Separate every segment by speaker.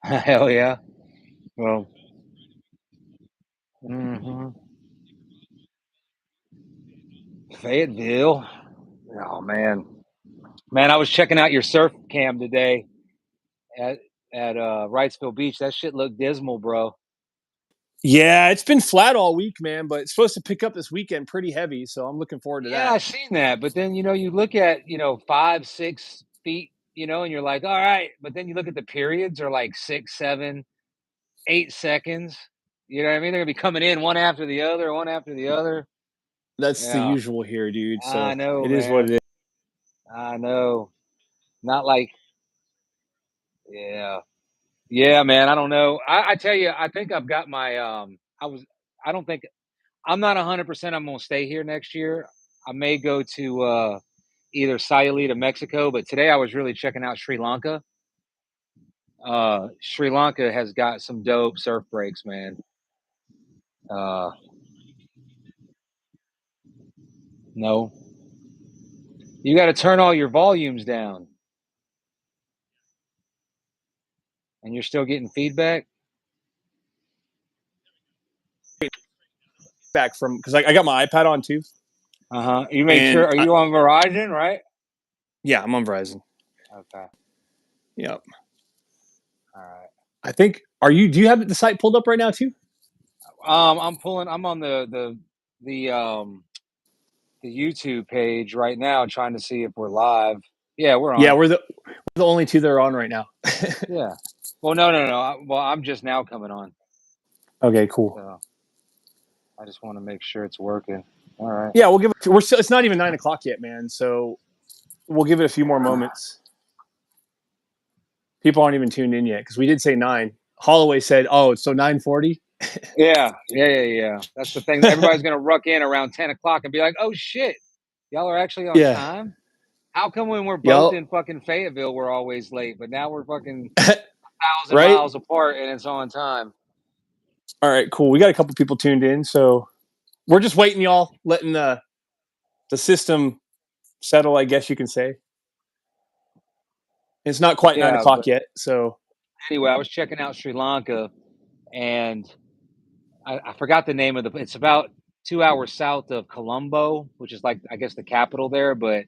Speaker 1: Hell yeah. Well, mhm. Fayetteville. Oh man, man, I was checking out your surf cam today at Wrightsville Beach. That shit looked dismal, bro.
Speaker 2: Yeah, it's been flat all week, man, but it's supposed to pick up this weekend pretty heavy, so I'm looking forward to
Speaker 1: Yeah,
Speaker 2: that.
Speaker 1: I seen that, but then you look at 5, 6 feet, and you're like, all right, but then you look at the periods are like 6, 7, 8 seconds. You know what I mean? They're gonna be coming in one after the other, one after the other.
Speaker 2: That's the
Speaker 1: Yeah,
Speaker 2: usual here, dude.
Speaker 1: I
Speaker 2: So
Speaker 1: know,
Speaker 2: it is what
Speaker 1: man.
Speaker 2: it is.
Speaker 1: I know. Not like, yeah. Yeah, man, I don't know. I tell you, I think I've got my I don't think I'm not 100% I'm gonna stay here next year. I may go to either Sayulita, Mexico, but today I was really checking out Sri Lanka. Sri Lanka has got some dope surf breaks, man. Uh no. You gotta turn all your volumes down and you're still getting feedback.
Speaker 2: Back from because I got my iPad on too,
Speaker 1: Uh-huh. You made sure
Speaker 2: and
Speaker 1: are you on Verizon, right?
Speaker 2: yeah, I'm on Verizon.
Speaker 1: Okay.
Speaker 2: Yep.
Speaker 1: All right.
Speaker 2: I think. Are you? Do you have the site pulled up right now too?
Speaker 1: I'm on the YouTube page right now trying to see if we're live. Yeah, we're
Speaker 2: Yeah,
Speaker 1: on.
Speaker 2: we're the only two that are on right now.
Speaker 1: Yeah. Well, no, no, no. Well, I'm just now coming on.
Speaker 2: Okay, cool.
Speaker 1: So I just want to make sure it's working. All right.
Speaker 2: Yeah, we'll give it. We're still. It's not even 9 o'clock yet, man. So we'll give it a few more moments. People aren't even tuned in yet because we did say 9. Holloway said, "Oh, so 9:40."
Speaker 1: Yeah, yeah, yeah, yeah. That's the thing. Everybody's gonna ruck in around 10 o'clock and be like, "Oh shit, y'all are actually on
Speaker 2: Yeah.
Speaker 1: time." How come when we're both
Speaker 2: Yep.
Speaker 1: in fucking Fayetteville, we're always late, but now we're fucking 1,000
Speaker 2: Right.
Speaker 1: miles apart and it's on time?
Speaker 2: All right. Cool. We got a couple people tuned in, so we're just waiting, y'all, letting the system settle. I guess you can say it's not quite nine
Speaker 1: Yeah,
Speaker 2: o'clock
Speaker 1: but
Speaker 2: yet. So
Speaker 1: anyway, I was checking out Sri Lanka and I forgot the name of the. It's about 2 hours south of Colombo, which is like I guess the capital there. But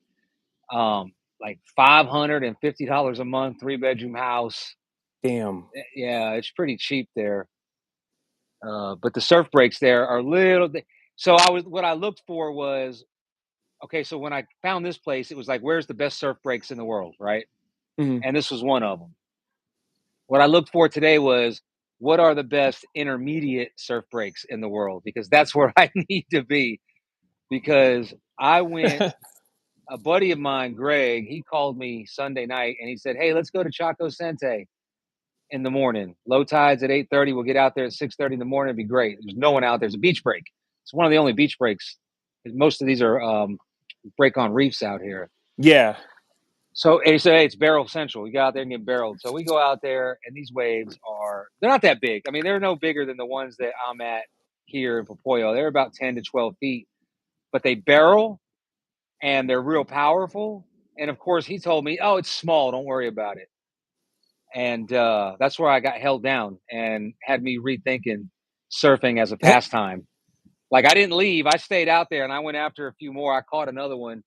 Speaker 1: like $550 a month, 3 bedroom house.
Speaker 2: damn.
Speaker 1: Yeah, it's pretty cheap there. But the surf breaks there are little. So what I looked for was okay. So when I found this place, it was like, where's the best surf breaks in the world, right?
Speaker 2: Mhm.
Speaker 1: And this was one of them. What I looked for today was what are the best intermediate surf breaks in the world because that's where I need to be because I went a buddy of mine, Greg, he called me Sunday night and he said, "Hey, let's go to Chaco Sente in the morning. Low tides at 8:30. We'll get out there at 6:30 in the morning. It'd be great. There's no one out. There's a beach break. It's one of the only beach breaks. Most of these are break on reefs out here.
Speaker 2: Yeah.
Speaker 1: So and he said, "Hey, it's barrel central. You go out there and get barreled." So we go out there, and these waves they're not that big. I mean, they're no bigger than the ones that I'm at here in Popoyo. They're about 10 to 12 feet, but they barrel and they're real powerful. And of course, he told me, "Oh, it's small. Don't worry about it." And that's where I got held down and had me rethinking surfing as a pastime. Like I didn't leave. I stayed out there and I went after a few more. I caught another one,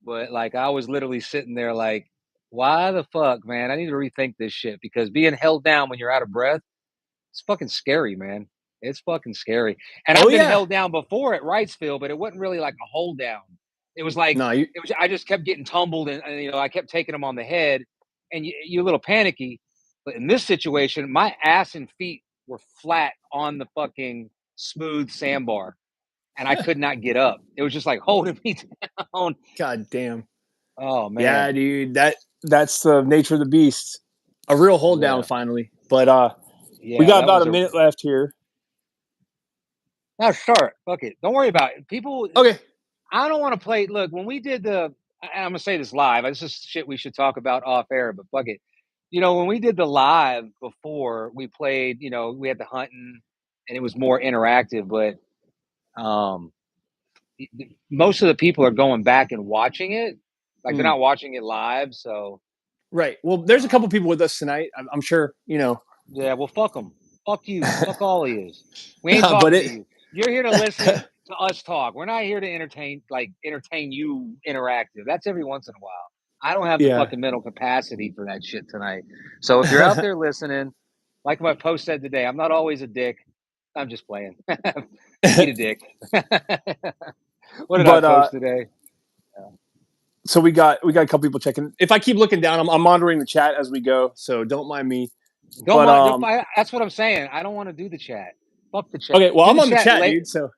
Speaker 1: but like I was literally sitting there like, why the fuck, man? I need to rethink this shit because being held down when you're out of breath, it's fucking scary, man. It's fucking scary. And
Speaker 2: Oh
Speaker 1: I've been
Speaker 2: yeah.
Speaker 1: held down before at Wrightsville, but it wasn't really like a hold down. It was like
Speaker 2: No, you.
Speaker 1: it was. I just kept getting tumbled, and I kept taking them on the head, and you're a little panicky. But in this situation, my ass and feet were flat on the fucking smooth sandbar, and I could not get up. It was just like holding me down.
Speaker 2: God damn.
Speaker 1: Oh man,
Speaker 2: Yeah, dude. That's the nature of the beast. A real hold down
Speaker 1: yeah,
Speaker 2: finally. But we
Speaker 1: yeah.
Speaker 2: got
Speaker 1: That
Speaker 2: about
Speaker 1: was
Speaker 2: a
Speaker 1: a.
Speaker 2: minute left here.
Speaker 1: Now start. Fuck it. Don't worry about it. People
Speaker 2: Okay.
Speaker 1: I don't want to play. Look, when we did I'm gonna say this live. This is shit we should talk about off air, but fuck it. When we did the live before, we played. We had the hunting, and it was more interactive. But um, most of the people are going back and watching it. Like they're
Speaker 2: Mm.
Speaker 1: not watching it live. So
Speaker 2: Right. Well, there's a couple people with us tonight. I'm sure.
Speaker 1: Yeah, well, fuck them. Fuck you. Fuck all of you. We ain't
Speaker 2: But
Speaker 1: talking to
Speaker 2: it.
Speaker 1: you. You're here to listen to us talk. We're not here to entertain you interactive. That's every once in a while. I don't have the
Speaker 2: Yeah.
Speaker 1: fucking mental capacity for that shit tonight. So if you're out there listening, like my post said today, I'm not always a dick. I'm just playing. Eat a dick. What did I
Speaker 2: But
Speaker 1: post today?
Speaker 2: so we got a couple people checking. If I keep looking down, I'm monitoring the chat as we go, so don't mind me.
Speaker 1: Don't
Speaker 2: But
Speaker 1: mind. That's what I'm saying. I don't want to do the chat. Fuck the chat.
Speaker 2: okay, well
Speaker 1: Do
Speaker 2: I'm
Speaker 1: the
Speaker 2: on the
Speaker 1: chat
Speaker 2: chat,
Speaker 1: late.
Speaker 2: dude. So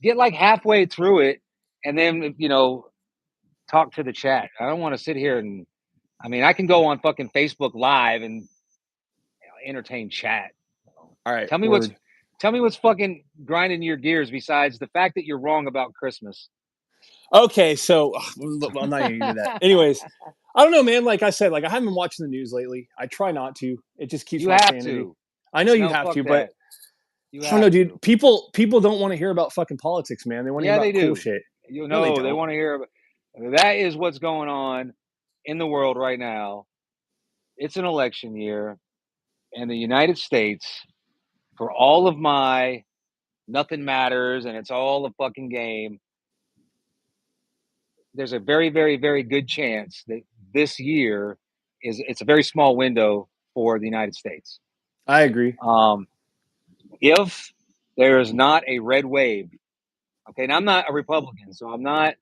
Speaker 1: Get like halfway through it, and then talk to the chat. I don't want to sit here and. I mean, I can go on fucking Facebook Live and entertain chat.
Speaker 2: all right,
Speaker 1: Tell me
Speaker 2: word.
Speaker 1: what's fucking grinding your gears besides the fact that you're wrong about Christmas.
Speaker 2: Okay, so I'm not even into that. Anyways, I don't know, man. Like I said, like I haven't been watching the news lately. I try not to. It just keeps
Speaker 1: You
Speaker 2: my
Speaker 1: have
Speaker 2: sanity.
Speaker 1: to.
Speaker 2: I know you
Speaker 1: No,
Speaker 2: have
Speaker 1: fuck
Speaker 2: to, but
Speaker 1: that. You
Speaker 2: I don't know,
Speaker 1: have
Speaker 2: dude.
Speaker 1: to.
Speaker 2: People don't want to hear about fucking politics, man. They want to hear
Speaker 1: Yeah, they
Speaker 2: about cool
Speaker 1: do.
Speaker 2: shit.
Speaker 1: You
Speaker 2: No, they
Speaker 1: know, they
Speaker 2: don't.
Speaker 1: want to hear about. That is what's going on in the world right now. It's an election year, and the United States, for all of my nothing matters and it's all a fucking game, there's a very, very, very good chance that this year it's a very small window for the United States.
Speaker 2: I agree.
Speaker 1: If there is not a red wave, okay, and I'm not a Republican, so I'm not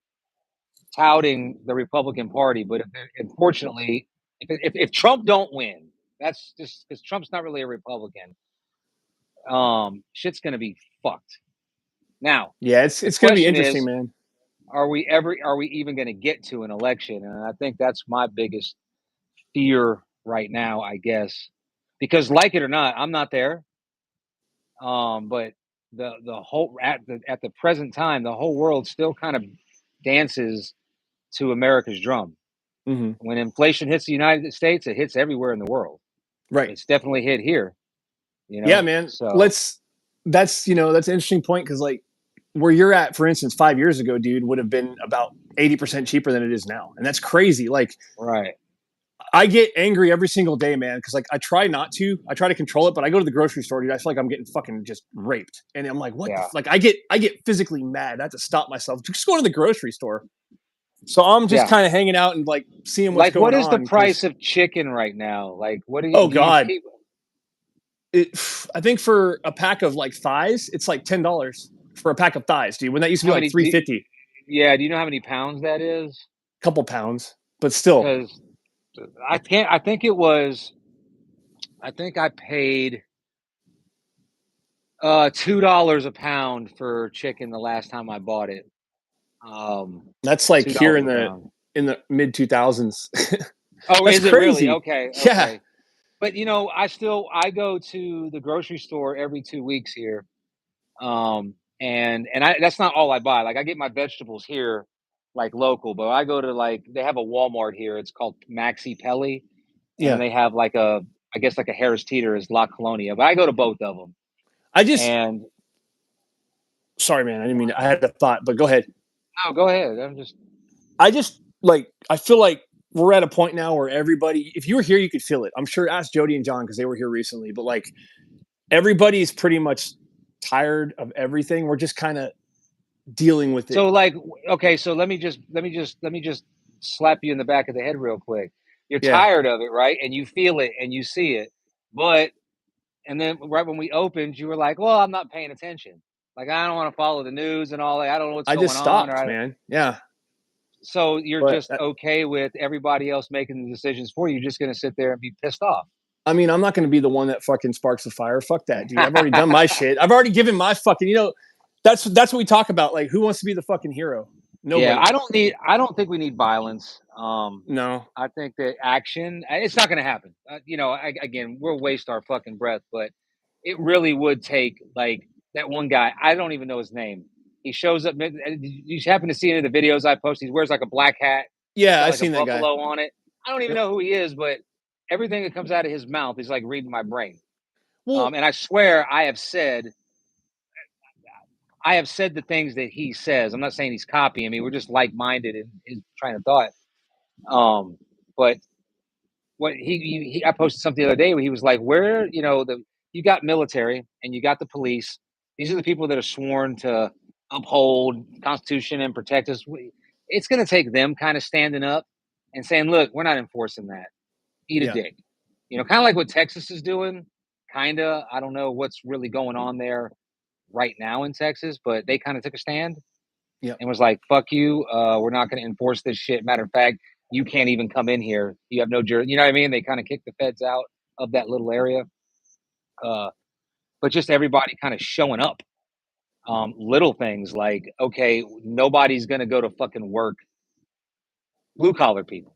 Speaker 1: touting the Republican Party, but unfortunately, if Trump don't win, that's just because Trump's not really a Republican. Shit's gonna be fucked. Now,
Speaker 2: Yeah,
Speaker 1: the
Speaker 2: it's gonna be
Speaker 1: question
Speaker 2: interesting,
Speaker 1: is,
Speaker 2: man.
Speaker 1: are we even going to get to an election? And I think that's my biggest fear right now, I guess, because like it or not, I'm not there. But the whole at the present time, the whole world still kind of dances to America's drum.
Speaker 2: Hmm.
Speaker 1: When inflation hits the United States, it hits everywhere in the world.
Speaker 2: Right.
Speaker 1: It's definitely hit here,
Speaker 2: Yeah, man.
Speaker 1: So
Speaker 2: That's that's an interesting point because like where you're at, for instance, 5 years ago, dude, would have been about 80% cheaper than it is now, and that's crazy. Like
Speaker 1: right.
Speaker 2: I get angry every single day, man, because like I try not to. I try to control it, but I go to the grocery store, dude. I feel like I'm getting fucking just raped, and I'm like, what the
Speaker 1: Yeah.
Speaker 2: like? I get physically mad. I have to stop myself. Just go to the grocery store. So I'm just
Speaker 1: Yeah.
Speaker 2: kind of hanging out and like seeing what's
Speaker 1: Like, what
Speaker 2: going
Speaker 1: is the
Speaker 2: on.
Speaker 1: price
Speaker 2: Because
Speaker 1: of chicken right now? Like, what do
Speaker 2: oh
Speaker 1: you
Speaker 2: god,
Speaker 1: keep?
Speaker 2: it, I think for a pack of like thighs, it's like $10 for a pack of thighs, dude. When that used to be
Speaker 1: How
Speaker 2: like
Speaker 1: many?
Speaker 2: 350,
Speaker 1: Yeah, do you know how many pounds that is?
Speaker 2: couple pounds, but still,
Speaker 1: Because I can't. I think it was. I think I paid $2 a pound for chicken the last time I bought it.
Speaker 2: that's like
Speaker 1: Two
Speaker 2: here
Speaker 1: dollars a pound.
Speaker 2: in the mid 2000s.
Speaker 1: Oh,
Speaker 2: That's
Speaker 1: is it really?
Speaker 2: crazy.
Speaker 1: Okay,
Speaker 2: Yeah,
Speaker 1: okay. But I go to the grocery store every 2 weeks here. And that's not all I buy. Like I get my vegetables here, like local, but I go to like they have a Walmart here. It's called Maxi Pelly, and then
Speaker 2: yeah.
Speaker 1: they have like I guess like a Harris Teeter is La Colonia, but I go to both of them.
Speaker 2: I just
Speaker 1: And
Speaker 2: sorry, man. I didn't mean I had a thought, but go ahead.
Speaker 1: no, go ahead. I'm just
Speaker 2: I just like I feel like we're at a point now where everybody, if you were here, you could feel it. I'm sure. Ask Jody and John because they were here recently, but like everybody's pretty much tired of everything. We're just kind of dealing with it.
Speaker 1: so like okay. So let me just slap you in the back of the head real quick. You're
Speaker 2: Yeah,
Speaker 1: tired of it, right? And you feel it and you see it, but and then right when we opened, you were like, "Well, I'm not paying attention. Like I don't want to follow the news and all that. I don't know what's
Speaker 2: I just
Speaker 1: going on."
Speaker 2: stopped, man. Yeah,
Speaker 1: So you're
Speaker 2: but
Speaker 1: just okay with everybody else making the decisions for you. You're just going to sit there and be pissed off.
Speaker 2: I mean, I'm not going to be the one that fucking sparks the fire. Fuck that, dude. I've already done my shit. I've already given my fucking. That's what we talk about. Like, who wants to be the fucking hero?
Speaker 1: Yeah,
Speaker 2: Nobody.
Speaker 1: I don't think we need violence.
Speaker 2: No,
Speaker 1: I think that action, it's not going to happen. Again, we'll waste our fucking breath, but it really would take like that one guy. I don't even know his name. He shows up. You happen to see any of the videos I post? He wears like a black hat. It's
Speaker 2: yeah,
Speaker 1: got
Speaker 2: I've
Speaker 1: like a
Speaker 2: seen that guy.
Speaker 1: buffalo on it. I don't even
Speaker 2: Yep.
Speaker 1: know who he is, but everything that comes out of his mouth is like reading my brain.
Speaker 2: Well,
Speaker 1: And I swear I have said the things that he says. I'm not saying he's copying me. We're just like minded in his train of thought. Um, but what I posted something the other day where he was like, where, you got military and you got the police. These are the people that are sworn to uphold the Constitution and protect us. It's going to take them kind of standing up and saying, look, we're not enforcing that. Eat a
Speaker 2: Yeah.
Speaker 1: dick. Kind of like what Texas is doing. Kind of. I don't know what's really going on there right now in Texas, but they kind of took a stand
Speaker 2: Yeah.
Speaker 1: and was like, fuck you. We're not going to enforce this shit. Matter of fact, you can't even come in here. You have no jurisdiction. You know what I mean? They kind of kicked the feds out of that little area. Uh, but just everybody kind of showing up. Little things like, okay, nobody's going to go to fucking work. Blue collar people,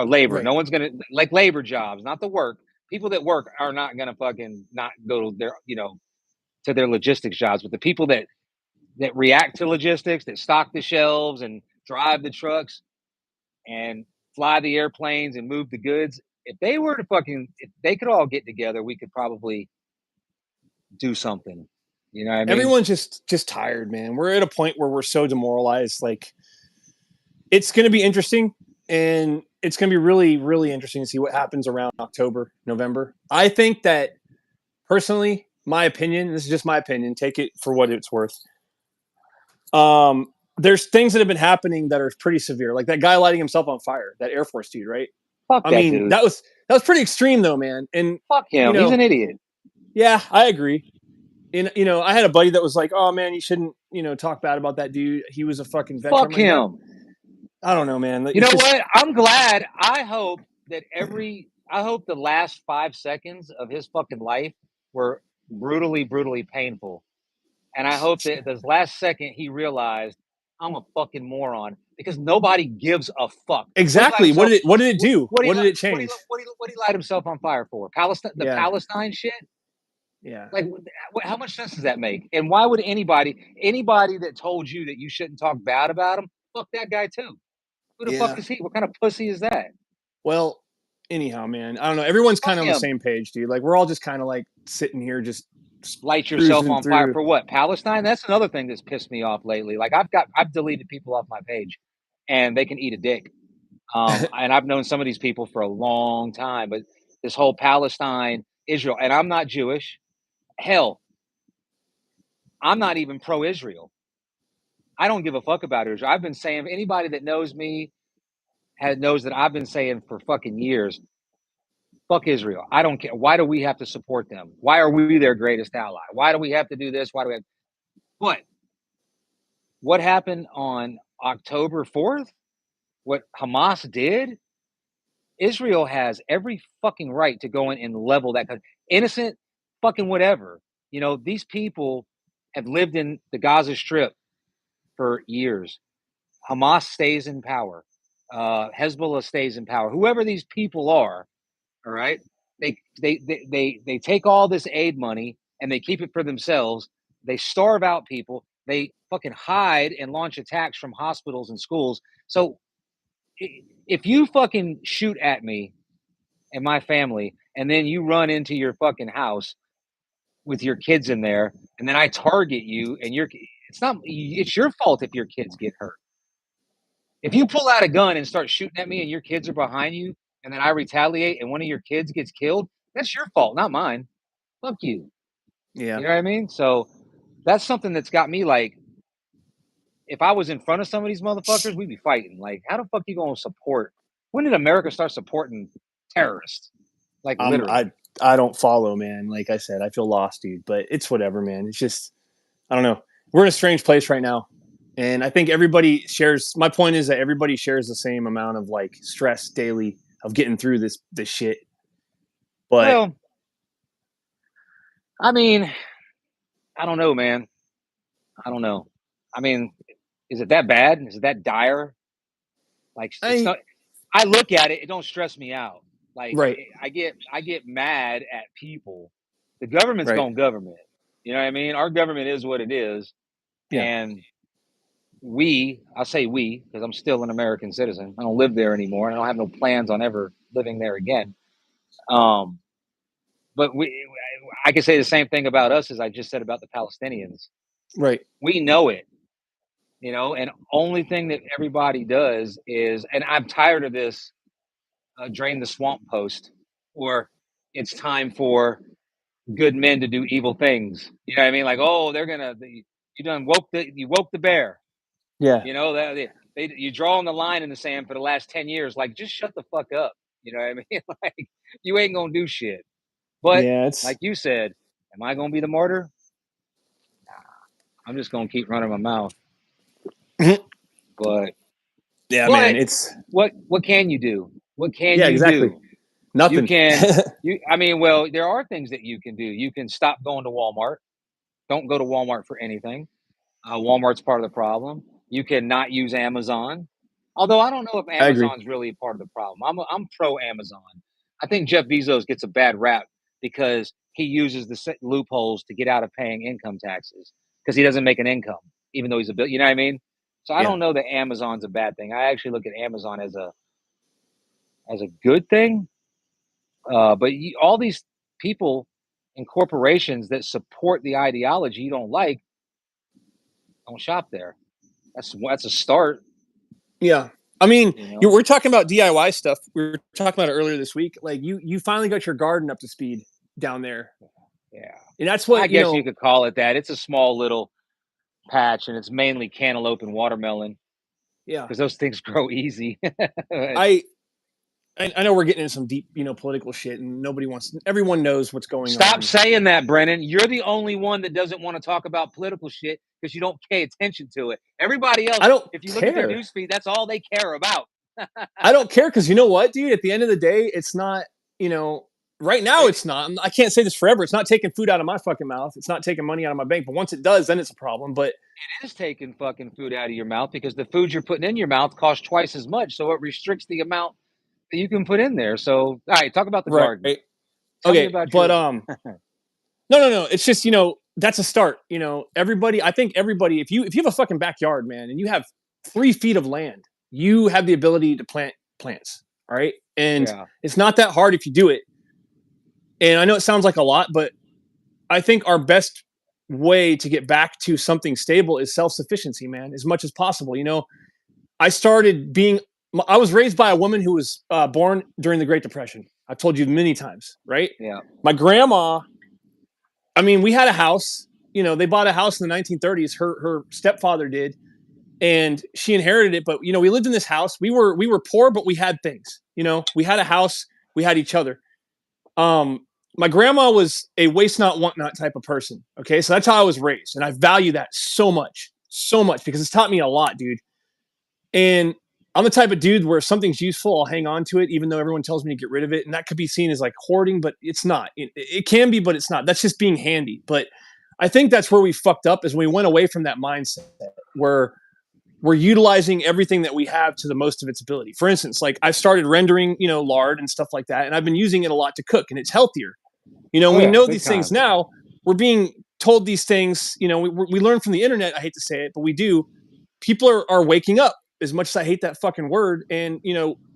Speaker 1: labor.
Speaker 2: Right.
Speaker 1: No one's going to like labor jobs, not the work. People that work are not going to fucking not go to their, to their logistics jobs. But the people that react to logistics, that stock the shelves and drive the trucks and fly the airplanes and move the goods. If they could all get together, we could probably do something. You know what I mean?
Speaker 2: Everyone's just tired, man. We're at a point where we're so demoralized. Like, it's going to be interesting, and it's going to be really, really interesting to see what happens around October, November. I think that personally, my opinion, this is just my opinion, take it for what it's worth. There's things that have been happening that are pretty severe, like that guy lighting himself on fire, that Air Force dude, right?
Speaker 1: Fuck
Speaker 2: I
Speaker 1: that
Speaker 2: mean,
Speaker 1: dude.
Speaker 2: that was pretty extreme, though, man. And
Speaker 1: Fuck him. He's an idiot.
Speaker 2: yeah, I agree. And I had a buddy that was like, "Oh man, you shouldn't, talk bad about that dude. He was a fucking veteran."
Speaker 1: Fuck
Speaker 2: I'm like, no,
Speaker 1: him.
Speaker 2: I don't know, man.
Speaker 1: You
Speaker 2: It's
Speaker 1: know
Speaker 2: just
Speaker 1: what? I'm glad. I hope the last 5 seconds of his fucking life were brutally, brutally painful. And I hope that this last second he realized I'm a fucking moron because nobody gives a fuck. What he light
Speaker 2: exactly
Speaker 1: himself?
Speaker 2: what did it do?
Speaker 1: What he
Speaker 2: What did it
Speaker 1: what he
Speaker 2: change?
Speaker 1: what he light himself on fire for? Palestine, the
Speaker 2: Yeah,
Speaker 1: Palestine shit.
Speaker 2: yeah,
Speaker 1: Like, how much sense does that make? And why would anybody that told you that you shouldn't talk bad about him, fuck that guy too? Who the fuck
Speaker 2: yeah.
Speaker 1: is he? What kind of pussy is that?
Speaker 2: Well, anyhow, man, I don't know. Everyone's kind
Speaker 1: Fuck
Speaker 2: of on the
Speaker 1: him.
Speaker 2: same page, dude. Like, we're all just kind of like sitting here, just
Speaker 1: Light yourself
Speaker 2: cruising
Speaker 1: on fire
Speaker 2: through.
Speaker 1: for what? Palestine? That's another thing that's pissed me off lately. Like I've deleted people off my page, and they can eat a dick. And I've known some of these people for a long time, but this whole Palestine, Israel, and I'm not Jewish. Hell, I'm not even pro-Israel. I don't give a fuck about Israel. I've been saying anybody that knows me knows that I've been saying for fucking years, fuck Israel. I don't care. Why do we have to support them? Why are we their greatest ally? Why do we have to do this? Why do we have what? What happened on October 4th? What Hamas did? Israel has every fucking right to go in and level that innocent fucking whatever. These people have lived in the Gaza Strip for years. Hamas stays in power. Hezbollah stays in power. Whoever these people are, all right, they take all this aid money and they keep it for themselves. They starve out people. They fucking hide and launch attacks from hospitals and schools. So if you fucking shoot at me and my family, and then you run into your fucking house with your kids in there, and then I target you, and it's your fault if your kids get hurt. If you pull out a gun and start shooting at me, and your kids are behind you, and then I retaliate, and one of your kids gets killed, that's your fault, not mine. Fuck you.
Speaker 2: Yeah,
Speaker 1: You know what I mean? So that's something that's got me like, if I was in front of some of these motherfuckers, we'd be fighting. Like, how the fuck you gonna support? When did America start supporting terrorists? Like
Speaker 2: I'm
Speaker 1: literally.
Speaker 2: I don't follow, man. Like I said, I feel lost, dude. But it's whatever, man. It's just I don't know. We're in a strange place right now, and I think everybody shares. My point is that everybody shares the same amount of like stress daily of getting through this shit. But
Speaker 1: Well, I mean, I don't know, man. I don't know. I mean, is it that bad? Is it that dire? Like, it's
Speaker 2: I
Speaker 1: not. I look at it; it don't stress me out. Like,
Speaker 2: right,
Speaker 1: I get mad at people. The government's
Speaker 2: right,
Speaker 1: going government. You know what I mean? Our government is what it is,
Speaker 2: yeah,
Speaker 1: and I'll say we, because I'm still an American citizen. I don't live there anymore, and I don't have no plans on ever living there again. Um, but I can say the same thing about us as I just said about the Palestinians.
Speaker 2: right,
Speaker 1: We know it, and only thing that everybody does is, and I'm tired of this. drain the swamp post, or it's time for good men to do evil things. You know what I mean? Like, oh, you woke the bear.
Speaker 2: Yeah.
Speaker 1: You know that you drawing the line in the sand for the last 10 years. Like, just shut the fuck up. You know what I mean? Like, you ain't gonna do shit. But
Speaker 2: Yeah,
Speaker 1: like
Speaker 2: it's
Speaker 1: you said, am I gonna be the martyr? I'm just gonna keep running my mouth. But
Speaker 2: yeah, man.
Speaker 1: but
Speaker 2: It's
Speaker 1: what can you do? What can
Speaker 2: yeah,
Speaker 1: you
Speaker 2: exactly.
Speaker 1: do? You
Speaker 2: Nothing.
Speaker 1: can you I mean, well, there are things that you can do. You can stop going to Walmart. Don't go to Walmart for anything. Walmart's part of the problem. You can not use Amazon. Although I don't know if
Speaker 2: I agree.
Speaker 1: Amazon's really part of the problem. I'm pro Amazon. I think Jeff Bezos gets a bad rap because he uses the loopholes to get out of paying income taxes because he doesn't make an income, even though he's a bill. You know what I mean? So I
Speaker 2: Yeah.
Speaker 1: don't know that Amazon's a bad thing. I actually look at Amazon as a good thing. But all these people and corporations that support the ideology you don't like don't shop there. That's a start.
Speaker 2: Yeah. I mean,
Speaker 1: You know.
Speaker 2: we're talking about DIY stuff. We were talking about it earlier this week. Like you finally got your garden up to speed down there.
Speaker 1: Yeah.
Speaker 2: And that's
Speaker 1: I
Speaker 2: what,
Speaker 1: guess you could call it that. It's a small little patch, and it's mainly cantaloupe and watermelon
Speaker 2: yeah.
Speaker 1: because those things grow easy.
Speaker 2: I I know we're getting into some deep, political shit, and nobody wants. Everyone knows what's going
Speaker 1: Stop
Speaker 2: on.
Speaker 1: saying that, Brennan. You're the only one that doesn't want to talk about political shit because you don't pay attention to it. Everybody else,
Speaker 2: I don't
Speaker 1: if you look at their
Speaker 2: care.
Speaker 1: newsfeed, that's all they care about.
Speaker 2: I don't care because you know what, dude. At the end of the day, it's not. Right now
Speaker 1: It
Speaker 2: it's not. I can't say this forever. It's not taking food out of my fucking mouth. It's not taking money out of my bank. But once it does, then it's a problem. But
Speaker 1: is taking fucking food out of your mouth because the food you're putting in your mouth costs twice as much, so it restricts the amount that you can put in there. So, all right, talk about the
Speaker 2: right.
Speaker 1: garden. Tell me
Speaker 2: Okay.
Speaker 1: about
Speaker 2: But
Speaker 1: your.
Speaker 2: no. It's just that's a start. Everybody. I think everybody. If you have a fucking backyard, man, and you have 3 feet of land, you have the ability to plant plants. All right, and
Speaker 1: Yeah.
Speaker 2: it's not that hard if you do it. And I know it sounds like a lot, but I think our best way to get back to something stable is self sufficiency, man, as much as possible. I started being. I was raised by a woman who was born during the Great Depression. I've told you many times, right?
Speaker 1: Yeah.
Speaker 2: My grandma, I mean, we had a house. They bought a house in the 1930s. Her stepfather did, and she inherited it. But we lived in this house. We were poor, but we had things. We had a house. We had each other. My grandma was a waste not, want not type of person. Okay, so that's how I was raised, and I value that so much because it's taught me a lot, dude. And I'm the type of dude where if something's useful, I'll hang on to it, even though everyone tells me to get rid of it. And that could be seen as like hoarding, but it's not. It can be, but it's not. That's just being handy. But I think that's where we fucked up is when we went away from that mindset where we're utilizing everything that we have to the most of its ability. For instance, like I've started rendering, lard and stuff like that, and I've been using it a lot to cook, and it's healthier.
Speaker 1: Oh
Speaker 2: We
Speaker 1: yeah,
Speaker 2: know
Speaker 1: big
Speaker 2: these things
Speaker 1: time.
Speaker 2: now. We're being told these things. We learn from the internet. I hate to say it, but we do. People are waking up. As much as I hate that fucking word, and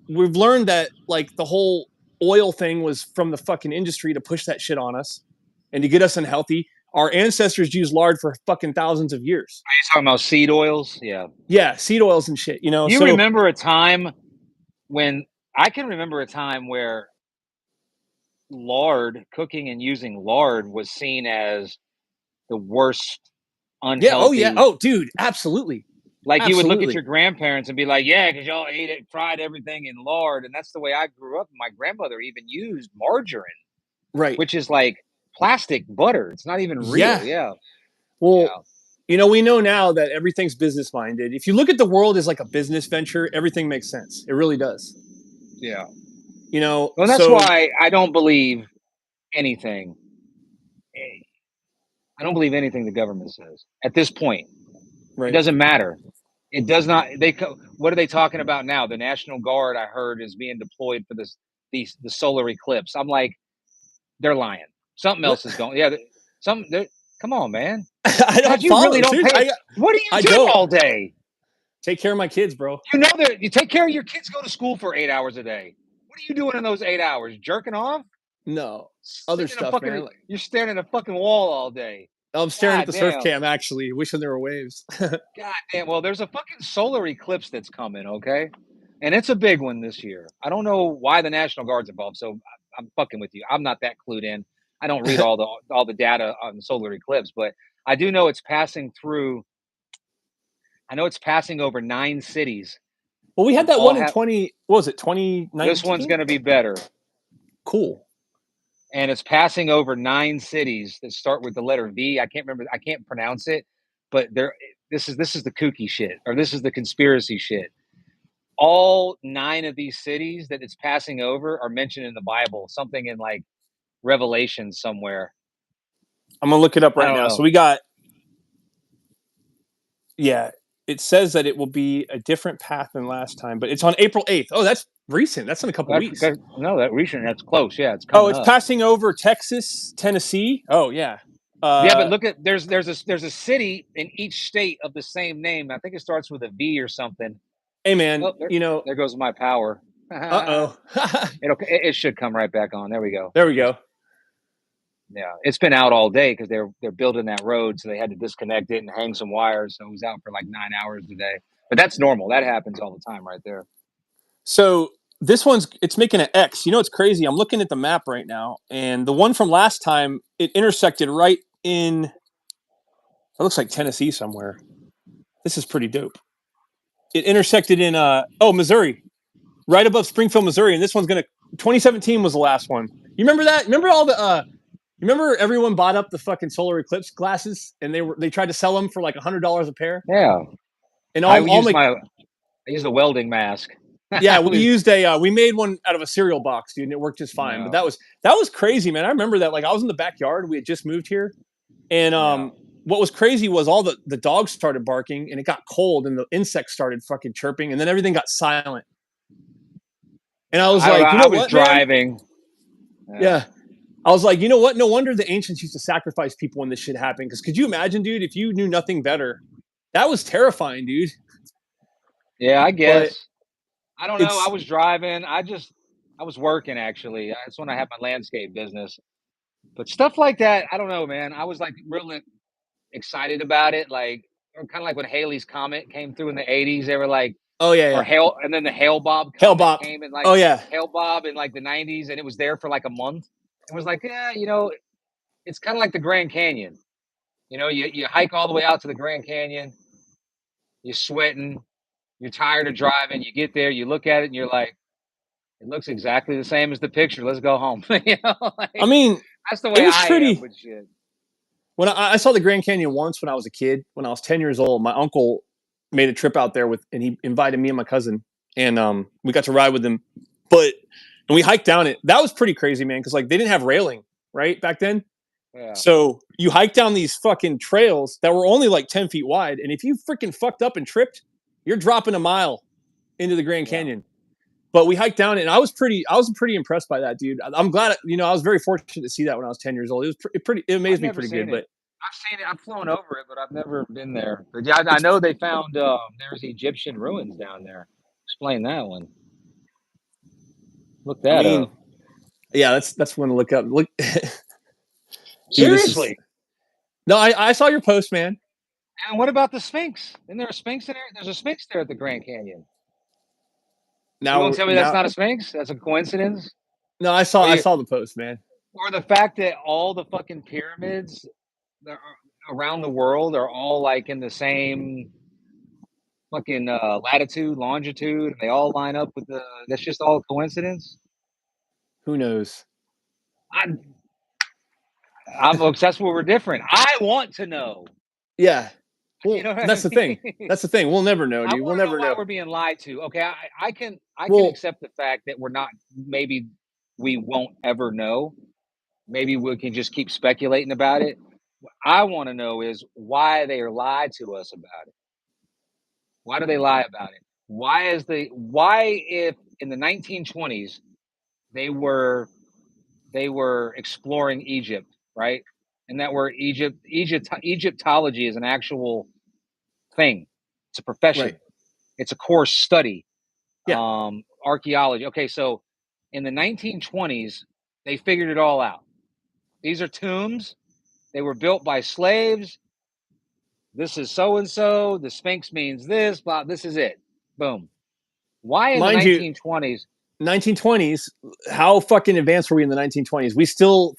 Speaker 2: we've learned that like the whole oil thing was from the fucking industry to push that shit on us and to get us unhealthy. Our ancestors used lard for fucking thousands of years.
Speaker 1: Are you talking about seed oils? Yeah.
Speaker 2: Yeah, seed oils and shit.
Speaker 1: You
Speaker 2: So
Speaker 1: remember a time when I can remember a time where cooking and using lard was seen as the worst
Speaker 2: yeah, oh yeah,
Speaker 1: unhealthy.
Speaker 2: oh dude, absolutely,
Speaker 1: Like you would look at
Speaker 2: absolutely,
Speaker 1: your grandparents and be like, "Yeah, because y'all ate it, fried everything in lard," and that's the way I grew up. My grandmother even used margarine,
Speaker 2: right,
Speaker 1: which is like plastic butter. It's not even real.
Speaker 2: yeah.
Speaker 1: Yeah,
Speaker 2: Well,
Speaker 1: yeah,
Speaker 2: we know now that everything's business minded. If you look at the world as like a business venture, everything makes sense. It really does.
Speaker 1: yeah. Well, that's
Speaker 2: So
Speaker 1: why I don't believe anything. eh, I don't believe anything the government says at this point. It
Speaker 2: right.
Speaker 1: doesn't matter. It does not. What are they talking about now? The National Guard, I heard, is being deployed for the solar eclipse. I'm like, they're lying. Something
Speaker 2: What?
Speaker 1: else is going. Yeah, some. Come on, man.
Speaker 2: I
Speaker 1: Like
Speaker 2: don't
Speaker 1: you really
Speaker 2: follow.
Speaker 1: don't
Speaker 2: Seriously,
Speaker 1: pay it. What do you
Speaker 2: I
Speaker 1: do
Speaker 2: don't
Speaker 1: all day?
Speaker 2: take care of my kids, bro.
Speaker 1: You know that you take care of your kids. Go to school for 8 hours a day. What are you doing in those 8 hours? Jerking off?
Speaker 2: No, other
Speaker 1: Sitting in a
Speaker 2: stuff,
Speaker 1: fucking.
Speaker 2: man.
Speaker 1: You're staring at a fucking wall all day.
Speaker 2: I'm staring at
Speaker 1: God
Speaker 2: the surf
Speaker 1: damn.
Speaker 2: cam, actually, wishing there were waves.
Speaker 1: God damn. Well, there's a fucking solar eclipse that's coming. Okay. and it's a big one this year. I don't know why the National Guard's involved, so I'm fucking with you. I'm not that clued in. I don't read all the data on the solar eclipse, but I do know it's passing through. I know it's passing over 9 cities,
Speaker 2: Well, we had
Speaker 1: and
Speaker 2: that
Speaker 1: all
Speaker 2: one in
Speaker 1: have.
Speaker 2: 20. What was it?
Speaker 1: This one's
Speaker 2: 2019.
Speaker 1: going to be better,
Speaker 2: Cool.
Speaker 1: and it's passing over 9 cities that start with the letter V. I can't remember. I can't pronounce it, but there. This is the kooky shit, or this is the conspiracy shit. All 9 of these cities that it's passing over are mentioned in the Bible, something in like Revelation somewhere.
Speaker 2: I'm gonna look it up
Speaker 1: I
Speaker 2: right
Speaker 1: don't
Speaker 2: now. So
Speaker 1: know.
Speaker 2: we got, yeah, it says that it will be a different path than last time, but it's on April 8th. Oh, that's recent. That's in a couple weeks.
Speaker 1: No, that recent. That's close. Yeah, it's
Speaker 2: Oh,
Speaker 1: coming
Speaker 2: it's
Speaker 1: up.
Speaker 2: passing over Texas, Tennessee. Oh yeah.
Speaker 1: Yeah, but look at there's a city in each state of the same name. I think it starts with a V or something.
Speaker 2: Hey man,
Speaker 1: Oh, there,
Speaker 2: you know,
Speaker 1: there goes my power.
Speaker 2: uh-oh.
Speaker 1: It should come right back on. There we go.
Speaker 2: There we go.
Speaker 1: Yeah, it's been out all day because they're building that road, so they had to disconnect it and hang some wires. So it was out for like 9 hours today. But that's normal. That happens all the time, right there.
Speaker 2: So this one's, it's making an X. You know, it's crazy. I'm looking at the map right now, and the one from last time, it intersected right in, it looks like Tennessee somewhere. This is pretty dope. It intersected in Missouri, right above Springfield, Missouri, and this one's gonna. 2017 was the last one. You remember that? Remember all the? You remember everyone bought up the fucking solar eclipse glasses, and they tried to sell them for like $100 a pair,
Speaker 1: Yeah,
Speaker 2: and
Speaker 1: I
Speaker 2: all
Speaker 1: used
Speaker 2: my,
Speaker 1: my I used a welding mask.
Speaker 2: yeah,
Speaker 1: I
Speaker 2: we
Speaker 1: was
Speaker 2: used we made one out of a cereal box, dude, and it worked just fine. But
Speaker 1: no,
Speaker 2: that was crazy, man. I remember that. Like I was in the backyard, we had just moved here, and
Speaker 1: yeah.
Speaker 2: what was crazy was all the dogs started barking, and it got cold, and the insects started fucking chirping, and then everything got silent. And I was
Speaker 1: I don't know.
Speaker 2: like, you
Speaker 1: I
Speaker 2: know
Speaker 1: was
Speaker 2: what, man?
Speaker 1: driving.
Speaker 2: Yeah. I was like, you know what? No wonder the ancients used to sacrifice people when this shit happened. Because could you imagine, dude, if you knew nothing better? That was terrifying, dude.
Speaker 1: Yeah, I
Speaker 2: But
Speaker 1: guess. I don't know. I
Speaker 2: it's,
Speaker 1: was driving. I was working actually. That's when I had my landscape business. But stuff like that, I don't know, man. I was like really excited about it. Like kind of like when Haley's Comet came through in the 80s. They were like,
Speaker 2: oh, yeah,
Speaker 1: or
Speaker 2: yeah.
Speaker 1: Hail, and then the Hale Bob
Speaker 2: Hell
Speaker 1: Comet
Speaker 2: Bop.
Speaker 1: came in like
Speaker 2: Oh, yeah.
Speaker 1: Hale Bob in like the 90s, and it was there for like a month. It was like, yeah, it's kind of like the Grand Canyon. You hike all the way out to the Grand Canyon. You're sweating. You're tired of driving. You get there. You look at it, and you're like, it looks exactly the same as the picture. Let's go home.
Speaker 2: I
Speaker 1: Like,
Speaker 2: mean,
Speaker 1: that's the
Speaker 2: it
Speaker 1: way
Speaker 2: was
Speaker 1: I am
Speaker 2: pretty.
Speaker 1: with shit.
Speaker 2: When I saw the Grand Canyon once when I was a kid, when I was 10 years old, my uncle made a trip out there and he invited me and my cousin, and we got to ride with him. And we hiked down it. That was pretty crazy, man, because like they didn't have railing, right, back then.
Speaker 1: Yeah.
Speaker 2: So you hike down these fucking trails that were only like 10 feet wide. And if you freaking fucked up and tripped, you're dropping a mile into the Grand
Speaker 1: Yeah.
Speaker 2: Canyon. But we hiked down it, and I was pretty impressed by that, dude. I'm glad, I was very fortunate to see that when I was 10 years old. It was it
Speaker 1: I've
Speaker 2: amazed me
Speaker 1: never
Speaker 2: pretty good.
Speaker 1: seen
Speaker 2: But
Speaker 1: it. I've seen it. I've flown over it, but I've never been there. But yeah, I
Speaker 2: it's,
Speaker 1: know they found there's Egyptian ruins down there. Explain that one. Look
Speaker 2: I
Speaker 1: that
Speaker 2: mean,
Speaker 1: up.
Speaker 2: yeah, that's one to look up. Look, dude, this is,
Speaker 1: Seriously.
Speaker 2: no, I saw your post, man.
Speaker 1: And what about the Sphinx? Isn't there a Sphinx in there? There's a Sphinx there at the Grand Canyon. You won't tell me that's
Speaker 2: Now,
Speaker 1: not a Sphinx? That's a coincidence?
Speaker 2: no,
Speaker 1: Or
Speaker 2: I
Speaker 1: you,
Speaker 2: saw the post, man.
Speaker 1: or the fact that all the fucking pyramids that are around the world are all like in the same fucking latitude, longitude, and they all line up with the. That's just all coincidence.
Speaker 2: Who knows?
Speaker 1: I'm I'm obsessed with we're different. I want to know.
Speaker 2: Yeah.
Speaker 1: You
Speaker 2: Well,
Speaker 1: know what
Speaker 2: that's
Speaker 1: I
Speaker 2: the thing.
Speaker 1: mean?
Speaker 2: That's the thing. We'll never know,
Speaker 1: I
Speaker 2: dude. We'll
Speaker 1: want to know
Speaker 2: never
Speaker 1: why
Speaker 2: know.
Speaker 1: we're being lied to. Okay, I can
Speaker 2: Well,
Speaker 1: accept the fact that we're not. Maybe we won't ever know. Maybe we can just keep speculating about it. What I want to know is why they are lied to us about it. Why do they lie about it? Why if in the 1920s they were they were exploring Egypt, right? And that where Egyptology is an actual thing. It's a
Speaker 2: right.
Speaker 1: profession. It's a course study.
Speaker 2: Yeah.
Speaker 1: Archaeology. Okay, so in the 1920s, they figured it all out. These are tombs. They were built by slaves. This is so and so. The Sphinx means this. Blah. This is it. Boom. Why in the
Speaker 2: mind you,
Speaker 1: 1920s?
Speaker 2: 1920s. How fucking advanced were we in the 1920s? We still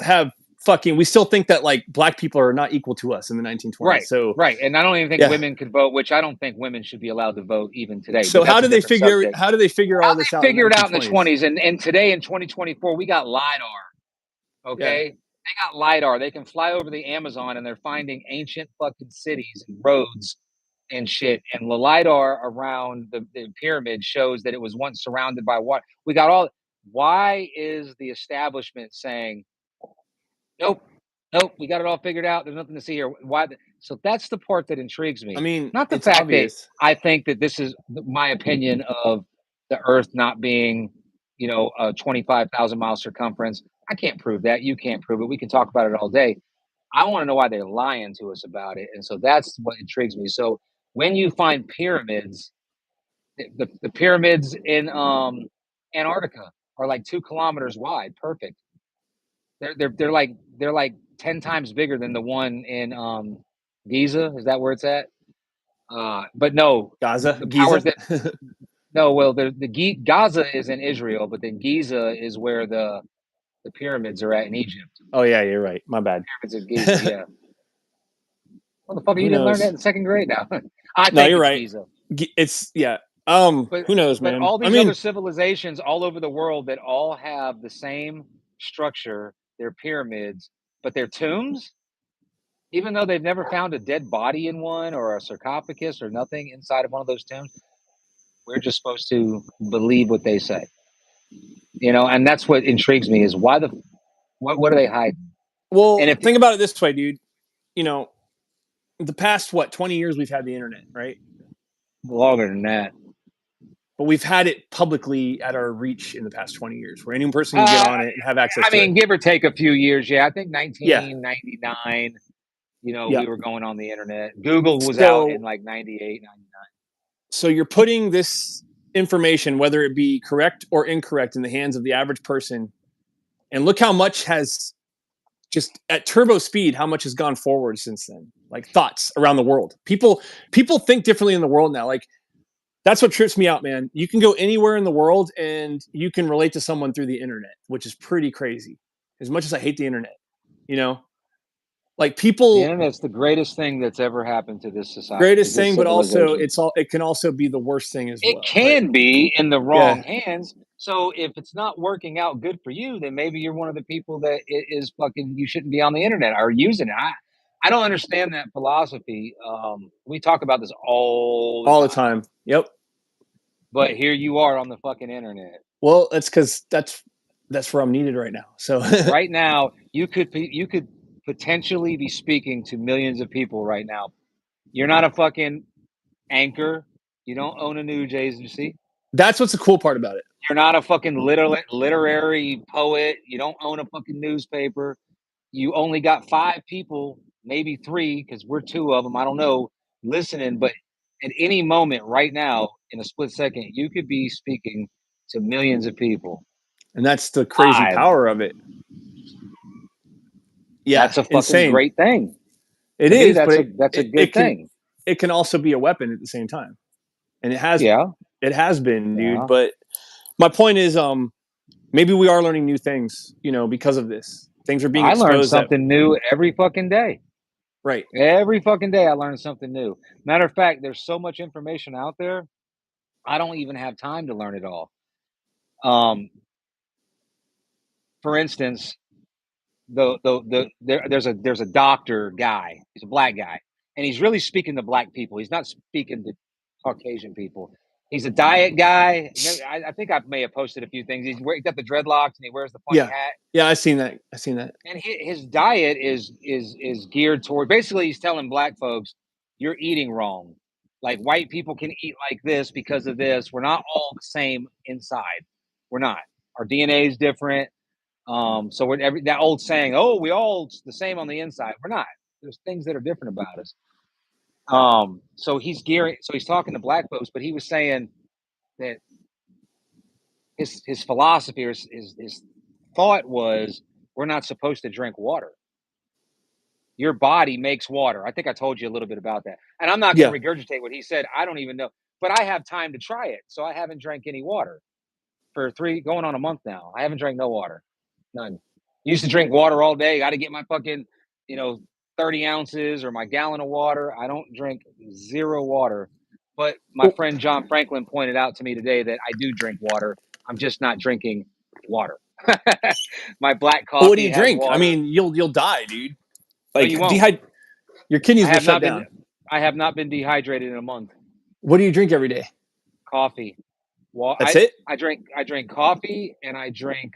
Speaker 2: think that like black people are not equal to us in the 1920s.
Speaker 1: Right,
Speaker 2: So
Speaker 1: right, and I don't even think
Speaker 2: yeah.
Speaker 1: women could vote, which I don't think women should be allowed to vote even today.
Speaker 2: So
Speaker 1: But that's a different subject.
Speaker 2: how do they figure
Speaker 1: How
Speaker 2: all this
Speaker 1: they
Speaker 2: out in the
Speaker 1: figure it out in the
Speaker 2: 1920s?
Speaker 1: 20s, and today in 2024, we got lidar.
Speaker 2: Yeah.
Speaker 1: Okay, they got lidar. They can fly over the Amazon, and they're finding ancient fucking cities and roads and shit. And the lidar around the pyramid shows that it was once surrounded by water. We got all. Why is the establishment saying nope, nope? We got it all figured out. There's nothing to see here. Why? So that's the part that intrigues
Speaker 2: I
Speaker 1: me.
Speaker 2: mean,
Speaker 1: Not the
Speaker 2: it's
Speaker 1: fact that
Speaker 2: obvious.
Speaker 1: I think that this is my opinion of the Earth not being, a 25,000 mile circumference. I can't prove that. You can't prove it. We can talk about it all day. I want to know why they're lying to us about it. And so that's what intrigues me. So when you find pyramids, the pyramids in Antarctica are like 2 kilometers wide. Perfect. They're like 10 times bigger than the one in Giza. Is that where it's at? But no, the
Speaker 2: Giza.
Speaker 1: powers that no, well, Gaza is in Israel, but then Giza is where the pyramids are at in Egypt.
Speaker 2: Oh yeah, you're right. My bad.
Speaker 1: Pyramids of Giza, yeah. Motherfucker,
Speaker 2: Who
Speaker 1: you didn't learn that
Speaker 2: knows?
Speaker 1: in second grade now. I
Speaker 2: No,
Speaker 1: think
Speaker 2: you're
Speaker 1: it's
Speaker 2: right.
Speaker 1: Giza.
Speaker 2: It's yeah.
Speaker 1: But
Speaker 2: Who knows,
Speaker 1: but
Speaker 2: man?
Speaker 1: all
Speaker 2: I
Speaker 1: these other
Speaker 2: mean,
Speaker 1: civilizations all over the world that all have the same structure, they're pyramids, but they're tombs, even though they've never found a dead body in one or a sarcophagus or nothing inside of one of those tombs, we're just supposed to believe what they say. And that's what intrigues me is what are they hiding? And
Speaker 2: well,
Speaker 1: if
Speaker 2: think about it this way, dude. You know, the past 20 years we've had the internet, right?
Speaker 1: longer than that,
Speaker 2: But we've had it publicly at our reach in the past 20 years, where any person can get
Speaker 1: uh,
Speaker 2: on it and have access
Speaker 1: I
Speaker 2: to it.
Speaker 1: mean, give or take a few years. Yeah, I think
Speaker 2: Yeah,
Speaker 1: 1999.
Speaker 2: yeah.
Speaker 1: We were going on the internet. Google was out in
Speaker 2: So,
Speaker 1: like 98, 99.
Speaker 2: so you're putting this information, whether it be correct or incorrect, in the hands of the average person, and look how much has just at turbo speed, how much has gone forward since then. Like thoughts around the world, people think differently in the world now. Like that's what trips me out, man. You can go anywhere in the world and you can relate to someone through the internet, which is pretty crazy. As much as I hate the internet, you know, like
Speaker 1: The
Speaker 2: people,
Speaker 1: internet's the greatest thing that's ever happened to this society, to
Speaker 2: greatest
Speaker 1: this
Speaker 2: thing, but also
Speaker 1: civilization.
Speaker 2: it can also be the worst thing as
Speaker 1: It
Speaker 2: well. But
Speaker 1: can be in the
Speaker 2: yeah,
Speaker 1: wrong hands. So if it's not working out good for you, then maybe you're one of the people that is fucking. You shouldn't be on the internet or using it. I don't understand that philosophy. We talk about this all the
Speaker 2: all the
Speaker 1: time,
Speaker 2: time. Yep.
Speaker 1: but here you are on the fucking internet.
Speaker 2: Well, that's because that's where I'm needed right now. So
Speaker 1: Right now, you could potentially be speaking to millions of people right now. You're not a fucking anchor. You don't own a news agency.
Speaker 2: that's what's the cool part about it.
Speaker 1: You're not a fucking literary poet. You don't own a fucking newspaper. You only got 5 people, maybe 3, because we're 2 of them. I don't know, listening. But at any moment, right now, in a split second, you could be speaking to millions of people
Speaker 2: And that's the crazy
Speaker 1: live.
Speaker 2: power of it. Yeah,
Speaker 1: That's a fucking
Speaker 2: insane.
Speaker 1: great thing.
Speaker 2: It
Speaker 1: To me,
Speaker 2: is, but
Speaker 1: that's a good thing.
Speaker 2: it can also be a weapon at the same time. And
Speaker 1: Yeah,
Speaker 2: it has been, dude.
Speaker 1: yeah.
Speaker 2: But my point is maybe we are learning new things, because of this. Things are being
Speaker 1: I learn
Speaker 2: exposed that
Speaker 1: something new every fucking day.
Speaker 2: right.
Speaker 1: Every fucking day, I learn something new. Matter of fact, there's so much information out there. I don't even have time to learn it all. Um, for instance, there's a doctor guy. He's a black guy, and he's really speaking to black people. He's not speaking to Caucasian people. He's a diet guy. I think I may have posted a few things. He's got the dreadlocks and he wears the funny
Speaker 2: Yeah.
Speaker 1: hat.
Speaker 2: Yeah, I seen that. I seen that.
Speaker 1: And his diet is geared toward, basically he's telling black folks, you're eating wrong. Like white people can eat like this because of this. We're not all the same inside. We're not. Our DNA is different. So that old saying, "Oh, we all the same on the inside." We're not. There's things that are different about us. So he's talking to black folks, but he was saying that his philosophy or his thought was, we're not supposed to drink water. Your body makes water. I think I told you a little bit about that, and I'm not going
Speaker 2: Yeah.
Speaker 1: to regurgitate what he said. I don't even know, but I have time to try it, so I haven't drank any water for going on a month now. I haven't drank no water, none. Used to drink water all day. Got to get my fucking, you know, 30 ounces or my gallon of water. I don't drink zero water. But my
Speaker 2: Well,
Speaker 1: friend John Franklin pointed out to me today that I do drink water. I'm just not drinking water. My black
Speaker 2: what do
Speaker 1: coffee
Speaker 2: you
Speaker 1: has
Speaker 2: drink? I
Speaker 1: water.
Speaker 2: mean, you'll die, dude.
Speaker 1: No,
Speaker 2: Like
Speaker 1: you won't.
Speaker 2: your
Speaker 1: I
Speaker 2: kidneys will
Speaker 1: have
Speaker 2: shut
Speaker 1: not been.
Speaker 2: down.
Speaker 1: I have not been dehydrated in a month.
Speaker 2: What do you drink every day?
Speaker 1: Coffee. Well,
Speaker 2: That's it?
Speaker 1: I drink coffee and I drink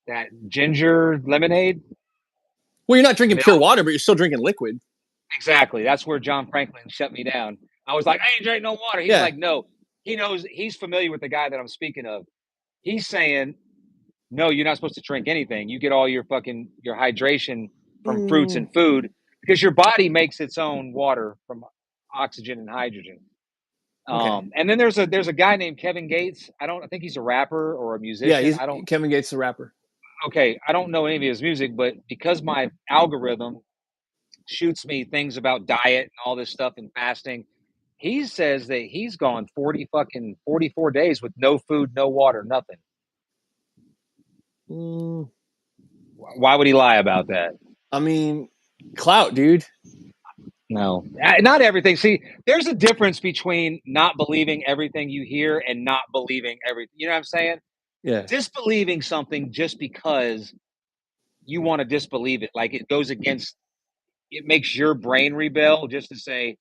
Speaker 1: that ginger lemonade
Speaker 2: Well, you're not drinking pure
Speaker 1: milk.
Speaker 2: water, but you're still drinking liquid.
Speaker 1: Exactly. That's where John Franklin shut me down. I was like, I ain't drink no water. He's
Speaker 2: Yeah.
Speaker 1: like, no. He knows he's familiar with the guy that I'm speaking of. He's saying, no, you're not supposed to drink anything. You get all your hydration from fruits
Speaker 2: Mm,
Speaker 1: and food because your body makes its own water from oxygen and hydrogen.
Speaker 2: okay.
Speaker 1: And then there's a guy named Kevin Gates. I think he's a rapper or a
Speaker 2: Yeah,
Speaker 1: musician.
Speaker 2: he's
Speaker 1: I don't
Speaker 2: Kevin Gates, the rapper.
Speaker 1: okay, I don't know any of his music, but because my algorithm shoots me things about diet and all this stuff and fasting, he says that he's gone 44 days with no food, no water, nothing.
Speaker 2: Mm,
Speaker 1: Why would he lie about that?
Speaker 2: I mean, clout, dude.
Speaker 1: No, not everything. See, there's a difference between not believing everything you hear and not believing everything. You know what I'm saying?
Speaker 2: Yeah.
Speaker 1: Disbelieving something just because you want to disbelieve it, like it goes against, it makes your brain rebel just to say,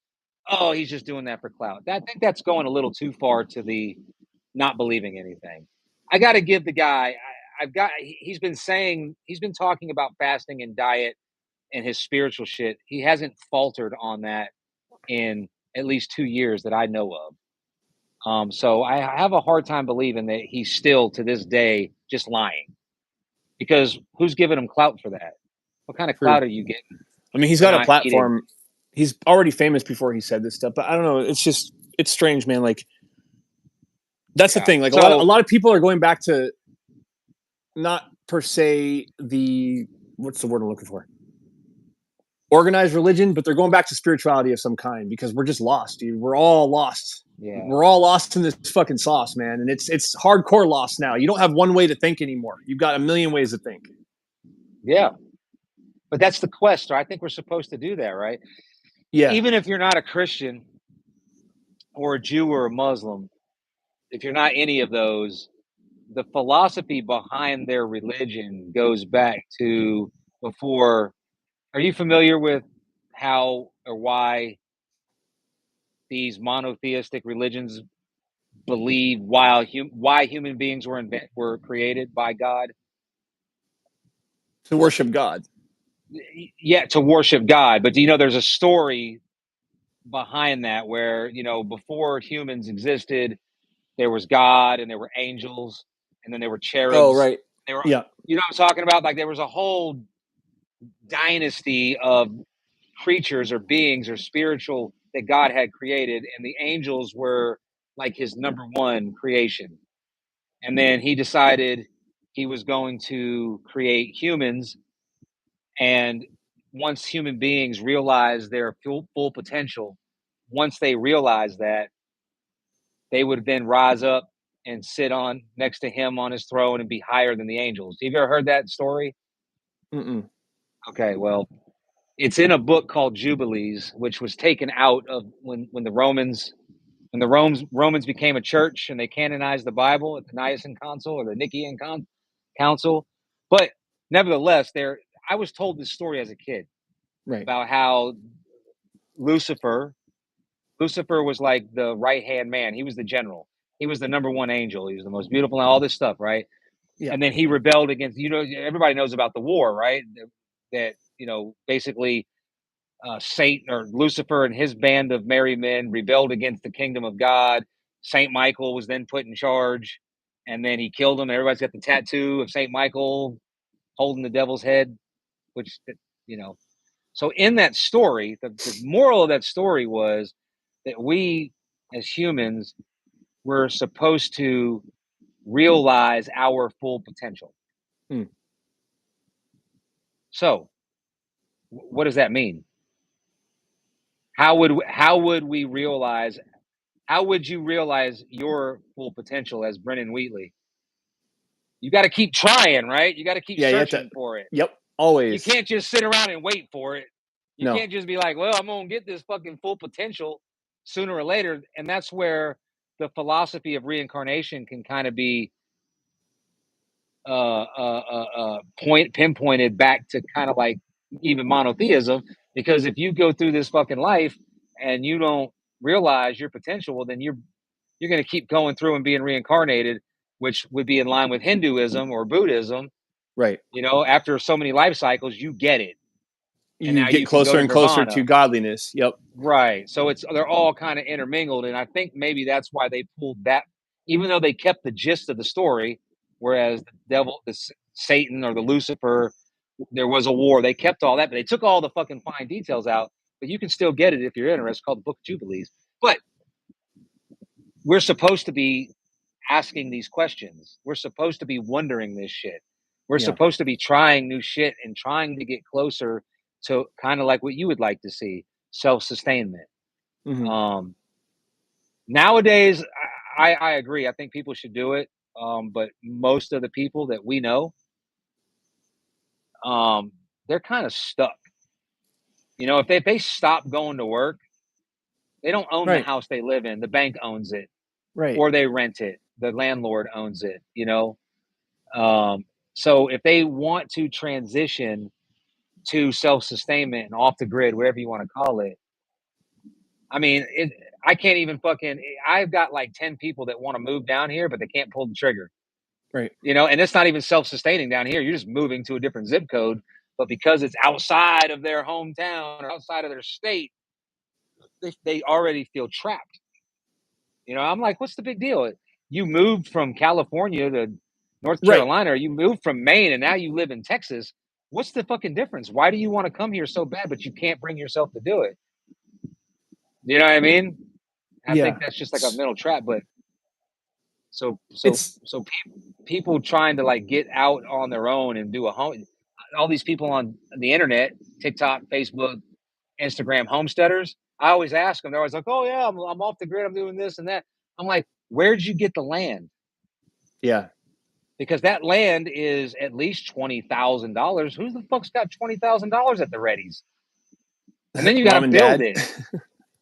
Speaker 1: oh, he's just doing that for clout. I think that's going a little too far to the not believing anything. I got to give the guy, he's been saying, he's been talking about fasting and diet and his spiritual shit. He hasn't faltered on that in at least 2 years that I know of. So I have a hard time believing that he's still to this day just lying because who's giving him clout for that? What kind of
Speaker 2: True.
Speaker 1: clout are you getting
Speaker 2: I mean, he's
Speaker 1: for
Speaker 2: got a
Speaker 1: not eating?
Speaker 2: platform. He's already famous before he said this stuff, but I don't know. It's strange, man. Like that's the
Speaker 1: Yeah.
Speaker 2: thing. Like a
Speaker 1: So
Speaker 2: lot of people are going back to not per se the what's the word I'm looking for? Organized religion, but they're going back to spirituality of some kind because we're just lost, dude. We're all lost.
Speaker 1: yeah,
Speaker 2: We're all lost in this fucking sauce, man. And it's hardcore lost now. You don't have one way to think anymore. You've got a million ways to think.
Speaker 1: yeah. But that's the quest, right? I think we're supposed to do that, right?
Speaker 2: Yeah.
Speaker 1: Even if you're not a Christian or a Jew or a Muslim, if you're not any of those, the philosophy behind their religion goes back to before. Are you familiar with how or why these monotheistic religions believe why human beings were created by God?
Speaker 2: To worship God.
Speaker 1: Yeah, to worship God. But do you know there's a story behind that where, before humans existed, there was God and there were angels and then there were
Speaker 2: Oh,
Speaker 1: cherubs.
Speaker 2: right.
Speaker 1: They were,
Speaker 2: Yeah.
Speaker 1: what I'm talking about? Like there was a whole dynasty of creatures or beings or spiritual that God had created, and the angels were like his number one creation. And then he decided he was going to create humans. And once human beings realize their full potential, once they realize that, they would then rise up and sit on next to him on his throne and be higher than the angels. Have you ever heard that story?
Speaker 2: Mm-mm.
Speaker 1: Okay, well, it's in a book called Jubilees, which was taken out of when the Romans became a church and they canonized the Bible at the Nicene Council or the Council. But nevertheless, I was told this story as a kid
Speaker 2: Right.
Speaker 1: about how Lucifer Lucifer was like the right hand man. He was the general. He was the number one angel. He was the most beautiful and all this stuff, right?
Speaker 2: Yeah.
Speaker 1: And then he rebelled against. Everybody knows about the war, right? That basically Satan or Lucifer and his band of merry men rebelled against the kingdom of God. Saint Michael was then put in charge, and then he killed him. Everybody's got the tattoo of Saint Michael holding the devil's head, which you know. So in that story, the moral of that story was that we as humans were supposed to realize our full potential.
Speaker 2: Hmm.
Speaker 1: So, what does that mean? How would we realize how would you realize your full potential as Brennan Wheatley? You got to keep trying, right? You got to keep
Speaker 2: Yeah, you have to.
Speaker 1: searching for it.
Speaker 2: Yep,
Speaker 1: You
Speaker 2: always.
Speaker 1: can't just sit around and wait for it. You
Speaker 2: No.
Speaker 1: can't just be like, well, I'm going to get this fucking full potential sooner or later. And that's where the philosophy of reincarnation can kind of be pinpointed back to kind of like even monotheism. Because if you go through this fucking life and you don't realize your potential, well, then you're going to keep going through and being reincarnated, which would be in line with Hinduism or Buddhism.
Speaker 2: Right.
Speaker 1: You know, after so many life cycles, you get it, and
Speaker 2: You
Speaker 1: now
Speaker 2: get
Speaker 1: you can go
Speaker 2: closer
Speaker 1: to
Speaker 2: and closer
Speaker 1: nirvana.
Speaker 2: to godliness. Yep.
Speaker 1: Right. So they're all kind of intermingled, and I think maybe that's why they pulled that, even though they kept the gist of the story, whereas the devil, Satan or the Lucifer, there was a war. They kept all that, but they took all the fucking fine details out. But you can still get it if you're interested. It's called the Book of Jubilees. But we're supposed to be asking these questions. We're supposed to be wondering this shit. We're
Speaker 2: Yeah.
Speaker 1: supposed to be trying new shit and trying to get closer to kind of like what you would like to see, self-sustainment.
Speaker 2: Hmm.
Speaker 1: Um, Nowadays, I agree. I think people should do it. But most of the people that we know, um, they're kind of stuck. You know, if they stop going to work, they don't own the
Speaker 2: Right.
Speaker 1: house they live in. The bank owns it,
Speaker 2: Right.
Speaker 1: or they rent it. The landlord owns it. You know, um, so if they want to transition to self-sustainment and off the grid, whatever you want to call it, I mean, I can't even fucking. I've got like 10 people that want to move down here, but they can't pull the trigger.
Speaker 2: Right.
Speaker 1: You know, and it's not even self-sustaining down here. You're just moving to a different zip code, but because it's outside of their hometown or outside of their state, they already feel trapped. You know, I'm like, what's the big deal? You moved from California to North
Speaker 2: Right.
Speaker 1: Carolina, or you moved from Maine and now you live in Texas. What's the fucking difference? Why do you want to come here so bad, but you can't bring yourself to do it? You know what I mean? I think
Speaker 2: Yeah.
Speaker 1: that's just like a mental trap. But so so
Speaker 2: It's
Speaker 1: so people trying to like get out on their own and do a home. All these people on the internet, TikTok, Facebook, Instagram, homesteaders. I always ask them. They're always like, "Oh yeah, I'm off the grid. I'm doing this and that." I'm like, "Where'd you get the land?"
Speaker 2: yeah.
Speaker 1: Because that land is at least $20,000. Who the fuck's got $20,000 at the readies? And then you got to
Speaker 2: Mom and
Speaker 1: build
Speaker 2: dad.
Speaker 1: it.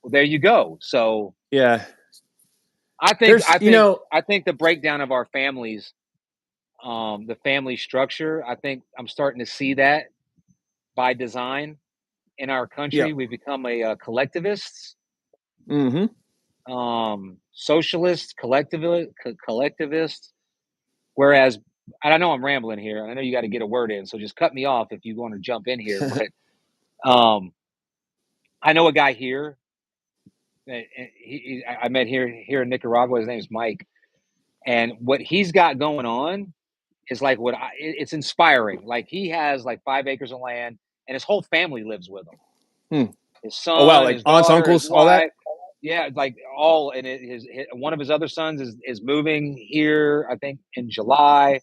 Speaker 1: Well, there you go. So
Speaker 2: Yeah.
Speaker 1: I think
Speaker 2: There's
Speaker 1: I think I think the breakdown of our families, the family structure. I think I'm starting to see that by design in our
Speaker 2: yeah.
Speaker 1: country. We become a collectivists,
Speaker 2: Hmm.
Speaker 1: socialist, collectivist. Whereas I know I'm rambling here. I know you got to get a word in, so just cut me off if you want to jump in here. But um, I know a guy here that I met here in Nicaragua. His name is Mike, and what he's got going on is like it's inspiring. Like he has like 5 acres of land, and his whole family lives with him.
Speaker 2: Hmm.
Speaker 1: His
Speaker 2: Oh wow,
Speaker 1: son,
Speaker 2: like
Speaker 1: his
Speaker 2: aunts,
Speaker 1: daughter, his
Speaker 2: uncles, all that.
Speaker 1: wife. Yeah, like all, and his one of his other sons is moving here, I think, in July,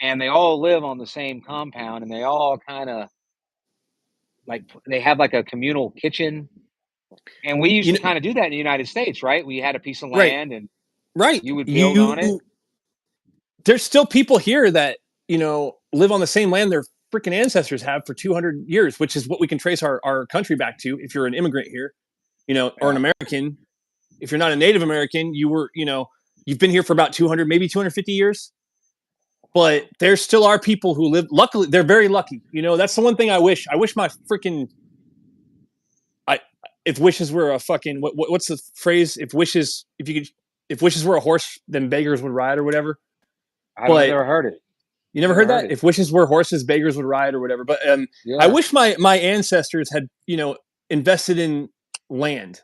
Speaker 1: and they all live on the same compound, and they all kind of like they have like a communal kitchen, and we used
Speaker 2: You
Speaker 1: to
Speaker 2: know,
Speaker 1: kind of do that in the United States, right? We had a piece of
Speaker 2: right,
Speaker 1: land, and
Speaker 2: right.
Speaker 1: you would build on it.
Speaker 2: You there's still people here that live on the same land their freaking ancestors have for 200 years, which is what we can trace our country back to. If you're an immigrant here, or an
Speaker 1: Yeah,
Speaker 2: American, if you're not a Native American, you've been here for about 200, maybe 250 years. But there still are people who live. Luckily, they're very lucky. That's the one thing I wish. I wish my freaking I if wishes were a fucking what's the phrase? If wishes were a horse, then beggars would ride or whatever.
Speaker 1: I've
Speaker 2: But
Speaker 1: never heard it.
Speaker 2: you never
Speaker 1: Never
Speaker 2: heard
Speaker 1: heard
Speaker 2: that?
Speaker 1: it.
Speaker 2: If wishes were horses, beggars would ride or whatever. But I
Speaker 1: Yeah.
Speaker 2: wish my ancestors had invested in land.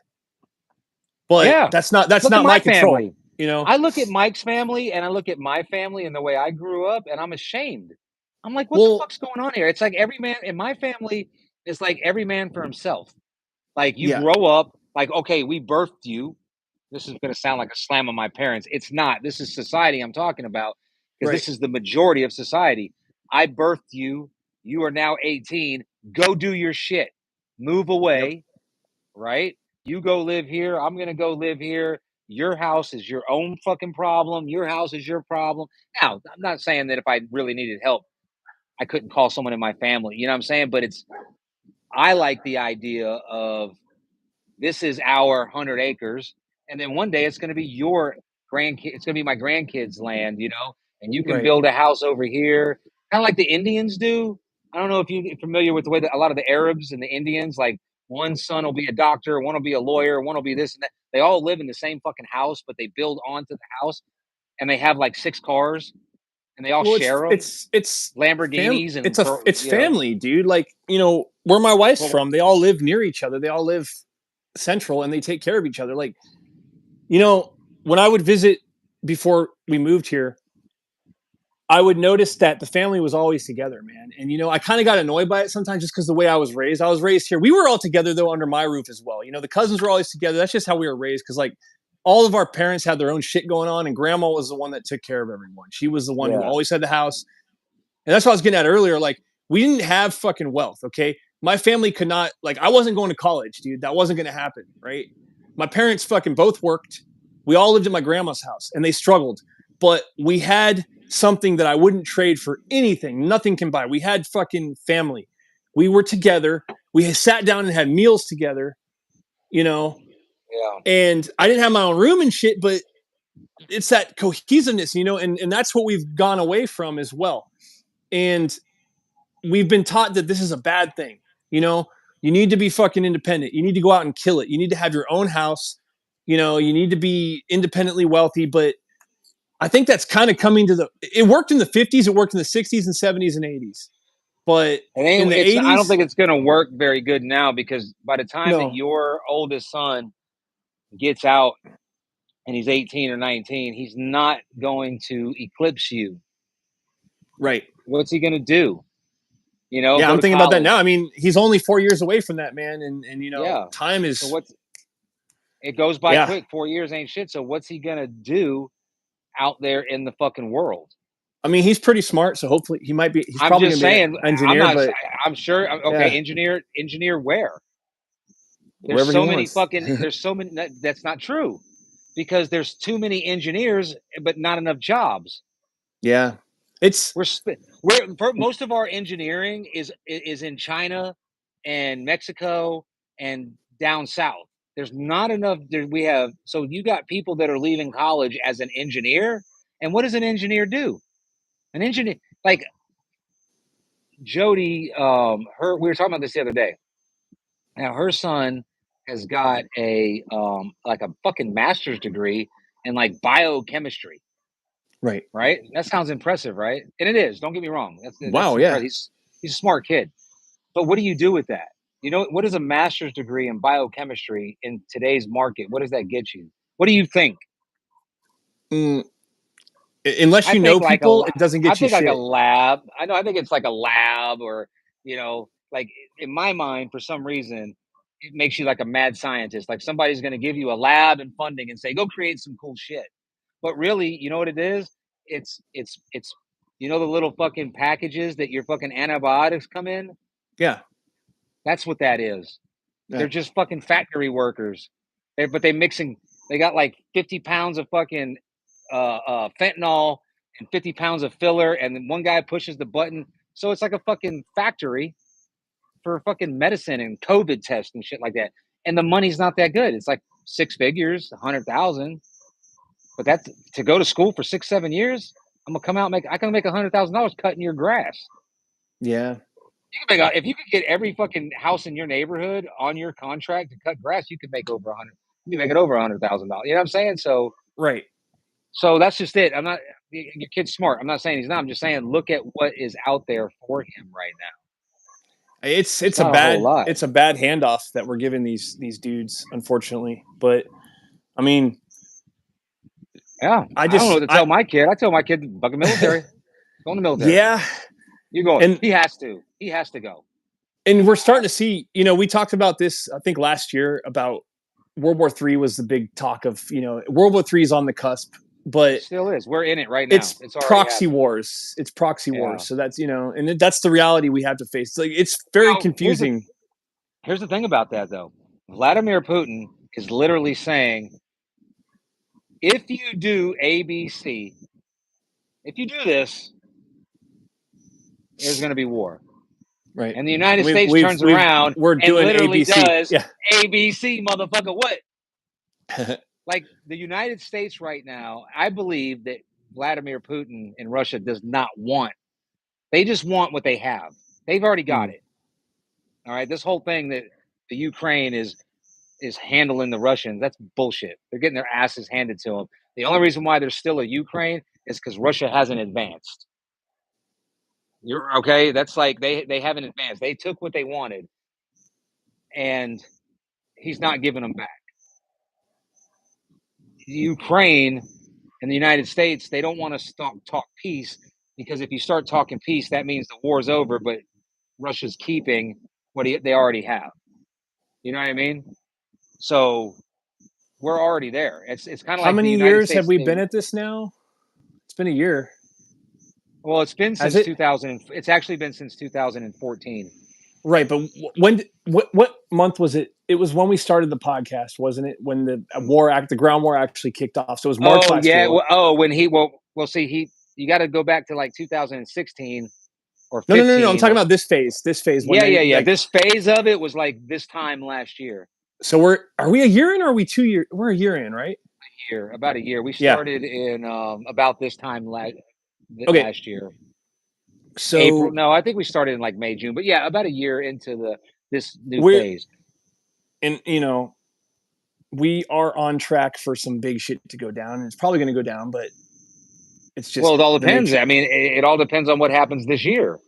Speaker 2: But
Speaker 1: Yeah.
Speaker 2: that's
Speaker 1: Look at
Speaker 2: not
Speaker 1: my
Speaker 2: my control.
Speaker 1: family. I look at Mike's family and I look at my family and the way I grew up, and I'm ashamed. I'm like, what the
Speaker 2: Well,
Speaker 1: fuck's going on here? It's like every man in my family is like every man for himself. Like you
Speaker 2: yeah,
Speaker 1: grow up, like, okay, we birthed you. This is going to sound like a slam on my parents. It's not. This is society I'm talking about because
Speaker 2: right.
Speaker 1: this is the majority of society. I birthed you. You are now 18. Go do your shit. Move
Speaker 2: Yep.
Speaker 1: away, right? You go live here. I'm going to go live here. your house is your own fucking problem. Your house is your problem. Now, I'm not saying that if I really needed help, I couldn't call someone in my family. You know what I'm saying? But I like the idea of this is our 100 acres, and then one day it's going to be your grandkid. It's going to be my grandkids' land, and you can
Speaker 2: Right.
Speaker 1: build a house over here, kind of like the Indians do. I don't know if you're familiar with the way that a lot of the Arabs and the Indians, like one son will be a doctor, one will be a lawyer, one will be this and that. They all live in the same fucking house, but they build onto the house, and they have like 6 cars, and they all
Speaker 2: Well,
Speaker 1: share them,
Speaker 2: it's
Speaker 1: Lamborghinis, and
Speaker 2: it's family, dude. Like, where my wife's
Speaker 1: well,
Speaker 2: from, they all live near each other. They all live central, and they take care of each other. Like, when I would visit before we moved here, I would notice that the family was always together, man. And I kind of got annoyed by it sometimes just because the way I was raised. I was raised here. We were all together though under my roof as well. The cousins were always together. That's just how we were raised. Because like all of our parents had their own shit going on, and grandma was the one that took care of everyone. She was the one who
Speaker 1: yeah,
Speaker 2: always had the house. And that's what I was getting at earlier. Like, we didn't have fucking wealth, okay? My family could not, like, I wasn't going to college, dude. That wasn't going to happen, right? My parents fucking both worked. We all lived at my grandma's house, and they struggled. But we had something that I wouldn't trade for anything. Nothing can buy. We had fucking family. We were together. We sat down and had meals together, you know?
Speaker 1: yeah.
Speaker 2: And I didn't have my own room and shit, but it's that cohesiveness, and that's what we've gone away from as well. And we've been taught that this is a bad thing. You need to be fucking independent. You need to go out and kill it. You need to have your own house. You need to be independently wealthy. But I think that's kind of coming to it worked in the 50s. It worked in the 60s and 70s and 80s. But
Speaker 1: It ain't.
Speaker 2: in the
Speaker 1: I don't
Speaker 2: 80s,
Speaker 1: think it's going to work very good now because by the time that
Speaker 2: no.
Speaker 1: your oldest son gets out and he's 18 or 19, he's not going to eclipse you.
Speaker 2: Right.
Speaker 1: What's he going to do?
Speaker 2: Yeah,
Speaker 1: Go
Speaker 2: I'm
Speaker 1: to
Speaker 2: thinking about that
Speaker 1: college.
Speaker 2: now. I mean, he's only 4 years away from that, man. And
Speaker 1: Yeah.
Speaker 2: time
Speaker 1: So
Speaker 2: is,
Speaker 1: what's it goes by
Speaker 2: yeah.
Speaker 1: quick. 4 years ain't shit. So what's he going to do out there in the fucking world?
Speaker 2: I mean, he's pretty smart. So hopefully he's
Speaker 1: I'm
Speaker 2: probably
Speaker 1: just
Speaker 2: going to be an
Speaker 1: saying. I'm
Speaker 2: engineer,
Speaker 1: not.
Speaker 2: but
Speaker 1: I'm sure. Okay,
Speaker 2: yeah,
Speaker 1: engineer where? There's
Speaker 2: wherever he
Speaker 1: so many
Speaker 2: wants.
Speaker 1: fucking. There's so many. That's not true, because there's too many engineers, but not enough jobs.
Speaker 2: Yeah. It's,
Speaker 1: We're for most of our engineering is in China and Mexico and down south. There's not enough. We have so you got people that are leaving college as an engineer, and what does an engineer do? An engineer like Jody, her we were talking about this the other day. Now her son has got a like a fucking master's degree in like biochemistry.
Speaker 2: right.
Speaker 1: Right? That sounds impressive, right? And it is. Don't get me wrong. That's
Speaker 2: Wow. Yeah.
Speaker 1: impressive. He's a smart kid. But what do you do with that? What is a master's degree in biochemistry in today's market? What does that get you? What do you think?
Speaker 2: Mm, unless
Speaker 1: I
Speaker 2: you
Speaker 1: think
Speaker 2: know
Speaker 1: like
Speaker 2: people, it doesn't
Speaker 1: I
Speaker 2: get you
Speaker 1: think like a
Speaker 2: shit.
Speaker 1: lab. I know. I think it's like a lab, or like in my mind, for some reason, it makes you like a mad scientist. Like somebody's going to give you a lab and funding and say, "Go create some cool shit." But really, you know what it is? It's the little fucking packages that your fucking antibiotics come in?
Speaker 2: Yeah.
Speaker 1: That's what that is. They're
Speaker 2: Yeah.
Speaker 1: just fucking factory workers. They got like 50 pounds of fucking fentanyl and 50 pounds of filler, and then one guy pushes the button. So it's like a fucking factory for fucking medicine and COVID tests and shit like that. And the money's not that good. It's like 6 figures, 100,000. But that's to go to school for 6, 7 years. I'm gonna come out and I can make $100,000 cutting your grass.
Speaker 2: Yeah.
Speaker 1: If you could get every fucking house in your neighborhood on your contract to cut grass, you could make over 100. You can make it over $100,000. You know what I'm saying?
Speaker 2: Right.
Speaker 1: So that's just it. I'm not. Your kid's smart. I'm not saying he's not. I'm just saying look at what is out there for him right now.
Speaker 2: It's
Speaker 1: It's
Speaker 2: it's a
Speaker 1: not a whole
Speaker 2: bad
Speaker 1: lot.
Speaker 2: it's a bad handoff that we're giving these dudes, unfortunately. But I mean,
Speaker 1: Yeah,
Speaker 2: I
Speaker 1: I don't know
Speaker 2: just
Speaker 1: what to
Speaker 2: I
Speaker 1: tell my kid. I tell my kid, fucking military. Go in the military.
Speaker 2: yeah,
Speaker 1: You're going.
Speaker 2: and
Speaker 1: He has to. He has to go.
Speaker 2: we're starting to see, we talked about this I think last year about World War III was the big talk of, World War III is on the cusp,
Speaker 1: It
Speaker 2: but
Speaker 1: still is. We're in it right now.
Speaker 2: it's
Speaker 1: It's already
Speaker 2: proxy
Speaker 1: happening.
Speaker 2: wars. It's proxy
Speaker 1: Yeah.
Speaker 2: wars. So that's, and that's the reality we have to face. Like, it's very
Speaker 1: Now
Speaker 2: confusing.
Speaker 1: here's the thing about that though. Vladimir Putin is literally saying if you do ABC, if you do this, there's going to be war.
Speaker 2: Right.
Speaker 1: And the United
Speaker 2: We've
Speaker 1: States
Speaker 2: we've
Speaker 1: turns
Speaker 2: we've
Speaker 1: around
Speaker 2: we're
Speaker 1: and
Speaker 2: doing
Speaker 1: literally
Speaker 2: ABC.
Speaker 1: does
Speaker 2: Yeah.
Speaker 1: ABC, motherfucker. What? Like the United States right now, I believe that Vladimir Putin in Russia does not want. They just want what they have. They've already got
Speaker 2: Mm.
Speaker 1: it. All right. This whole thing that the Ukraine is handling the Russians, that's bullshit. They're getting their asses handed to them. The only reason why there's still a Ukraine is because Russia hasn't advanced. You're okay. That's like they haven't advanced. They took what they wanted, and he's not giving them back. Ukraine and the United States, they don't want to talk peace because if you start talking peace, that means the war's over. But Russia's keeping what they already have. You know what I mean? So we're already there. It's kind of
Speaker 2: How
Speaker 1: like the
Speaker 2: many
Speaker 1: United
Speaker 2: years have
Speaker 1: States.
Speaker 2: we been at this now? It's been a year.
Speaker 1: Well, it's been
Speaker 2: Has
Speaker 1: since
Speaker 2: it?
Speaker 1: 2000. It's actually been since 2014.
Speaker 2: Right, but when what month was it? It was when we started the podcast, wasn't it? When the ground war actually kicked off. So it was March
Speaker 1: Oh
Speaker 2: last
Speaker 1: yeah.
Speaker 2: year.
Speaker 1: Well, oh, when he well see he you got to go back to like 2016 or
Speaker 2: No. I'm
Speaker 1: 15.
Speaker 2: talking about this phase. This phase when they
Speaker 1: Yeah.
Speaker 2: like.
Speaker 1: This phase of it was like this time last year.
Speaker 2: So are we a year in or are we 2 years? We're a year in, right?
Speaker 1: About a year. We
Speaker 2: Yeah.
Speaker 1: started in about this time
Speaker 2: Okay.
Speaker 1: last year. April.
Speaker 2: So
Speaker 1: No, I think we started in like May, June. But yeah, about a year into this new
Speaker 2: we're
Speaker 1: phase.
Speaker 2: and we are on track for some big shit to go down, and it's probably going to go down, but it's
Speaker 1: Well,
Speaker 2: just
Speaker 1: it all
Speaker 2: the
Speaker 1: depends.
Speaker 2: nature.
Speaker 1: I mean, it all depends on what happens this year.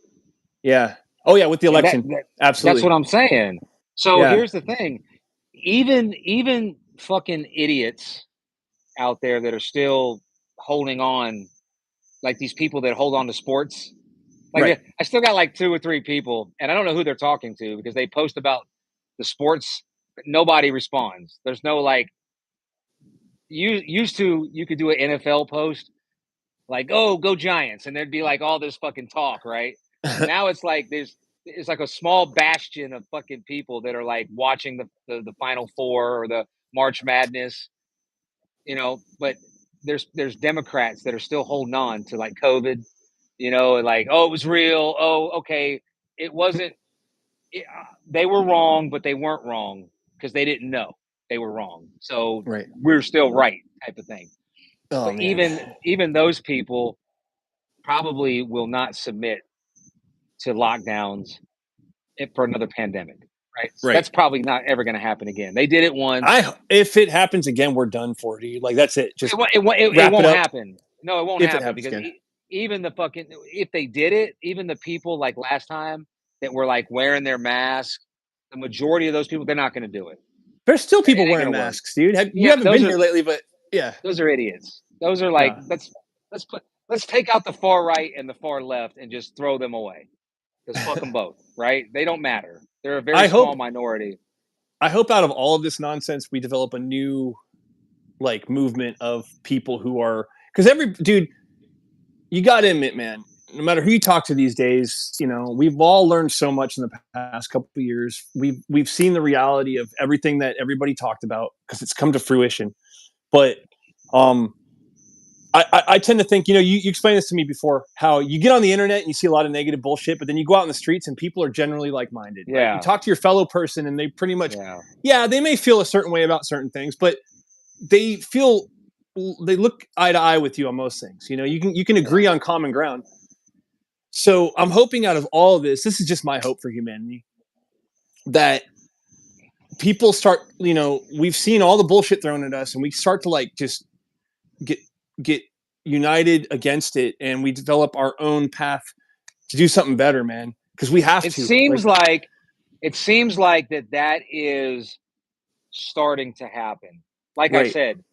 Speaker 2: Yeah. Oh yeah, with the
Speaker 1: And
Speaker 2: election,
Speaker 1: that's what
Speaker 2: absolutely.
Speaker 1: I'm saying. So
Speaker 2: Yeah.
Speaker 1: here's the thing. Even fucking idiots out there that are still holding on, like these people that hold on to sports.
Speaker 2: Right.
Speaker 1: Like I still got like two or three people, and I don't know who they're talking to because they post about the sports, but nobody responds. There's no like you used to you could do an NFL post like, "Oh, go Giants," and there'd be like all this fucking talk, right? Now it's like it's like a small bastion of fucking people that are like watching the Final Four or the March Madness, But there's Democrats that are still holding on to like COVID, and like, oh, it was real. Oh, okay, it wasn't. They were wrong, but they weren't wrong because they didn't know they were wrong. So
Speaker 2: Right.
Speaker 1: we're still right, type of thing.
Speaker 2: Oh
Speaker 1: But
Speaker 2: man.
Speaker 1: even those people probably will not submit to lockdowns for another pandemic, right?
Speaker 2: Right.
Speaker 1: That's probably not ever going to happen again. They did it once.
Speaker 2: If it happens again, we're done for, dude. Like that's it. Just
Speaker 1: It
Speaker 2: wrap it
Speaker 1: won't
Speaker 2: up
Speaker 1: happen. No, it won't
Speaker 2: if it
Speaker 1: happen
Speaker 2: happens
Speaker 1: because
Speaker 2: again.
Speaker 1: even the fucking if they did it, even the people like last time that were like wearing their masks, the majority of those people, they're not going to do it.
Speaker 2: There's still people
Speaker 1: It ain't
Speaker 2: wearing
Speaker 1: going to work.
Speaker 2: masks, dude. You
Speaker 1: Yeah,
Speaker 2: haven't been here lately, but yeah.
Speaker 1: those are idiots. Those are like
Speaker 2: Yeah.
Speaker 1: let's take out the far right and the far left and just throw them away because fuck them both, right? They don't matter. They're a very
Speaker 2: I
Speaker 1: small
Speaker 2: hope
Speaker 1: minority.
Speaker 2: out of all of this nonsense, we develop a new like movement of people who are because every dude, you got to admit, man. No matter who you talk to these days, we've all learned so much in the past couple of years. We've seen the reality of everything that everybody talked about because it's come to fruition. But um, I tend to think, you explained this to me before, how you get on the internet and you see a lot of negative bullshit, but then you go out in the streets and people are generally like-minded, right? You
Speaker 1: Yeah,
Speaker 2: talk to your fellow person and they pretty much,
Speaker 1: yeah.
Speaker 2: yeah, they may feel a certain way about certain things, but they look eye to eye with you on most things. You can agree on common ground. So I'm hoping out of all of this is just my hope for humanity, that people start, we've seen all the bullshit thrown at us and we start to like just get united against it and we develop our own path to do something better, man. Because we have
Speaker 1: It
Speaker 2: to.
Speaker 1: seems like that is starting to happen. Like I
Speaker 2: Right.
Speaker 1: said,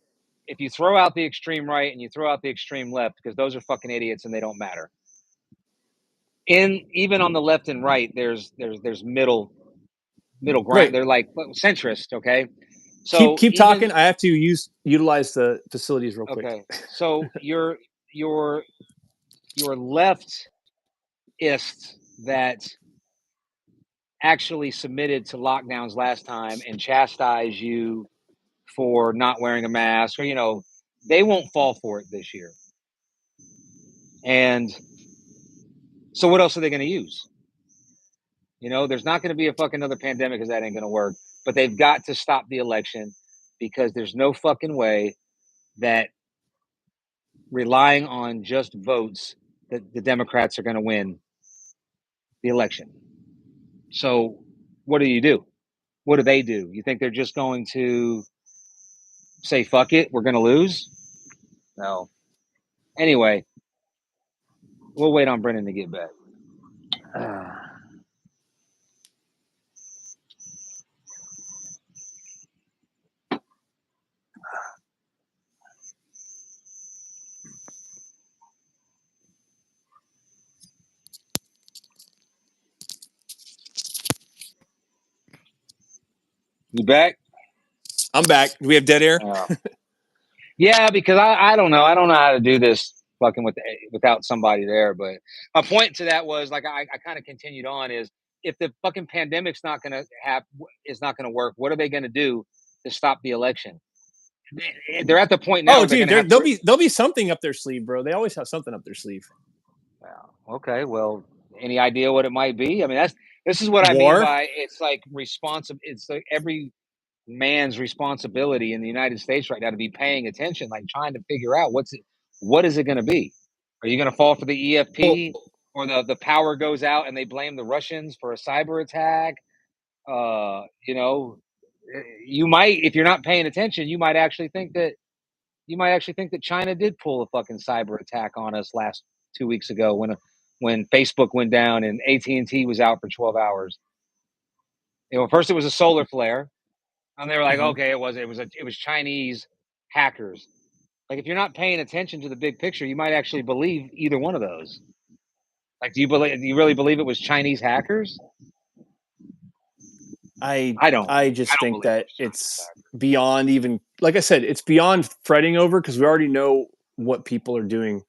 Speaker 1: if you throw out the extreme right and you throw out the extreme left, because those are fucking idiots and they don't matter. Even on the left and right, there's middle ground.
Speaker 2: Right.
Speaker 1: They're like centrist, okay?
Speaker 2: Keep
Speaker 1: So
Speaker 2: keep talking.
Speaker 1: even
Speaker 2: I have to utilize the facilities real quick.
Speaker 1: okay, so your leftists that actually submitted to lockdowns last time and chastise you for not wearing a mask or They won't fall for it this year. And so what else are they going to use? There's not going to be a fucking another pandemic because that ain't going to work. But they've got to stop the election because there's no fucking way that relying on just votes that the Democrats are going to win the election. So what do? What do they do? You think they're just going to say, fuck it, we're going to lose? No. Anyway, we'll wait on Brendan to get back. You back?
Speaker 2: I'm back. Do we have dead air?
Speaker 1: Yeah, because I don't know. I don't know how to do this fucking without somebody there. But my point to that was like I kind of continued on is if the fucking pandemic's not gonna is not gonna work, what are they gonna do to stop the election? They're at the point now.
Speaker 2: Oh, dude, there'll be something up their sleeve, bro. They always have something up their sleeve.
Speaker 1: Okay, well, any idea what it might be? I mean, this is what I mean by it's like responsible. It's like every man's responsibility in the United States right now to be paying attention, like trying to figure out what is it going to be? Are you going to fall for the EFP or the power goes out and they blame the Russians for a cyber attack? You might, if you're not paying attention, you might actually think that China did pull a fucking cyber attack on us last 2 weeks ago when Facebook went down and AT&T was out for 12 hours. First it was a solar flare. And they were like, okay, it was Chinese hackers. Like, if you're not paying attention to the big picture, you might actually believe either one of those. Like, do you really believe it was Chinese hackers?
Speaker 2: I just think that it's beyond even, like I said, it's beyond fretting over because we already know what people are doing.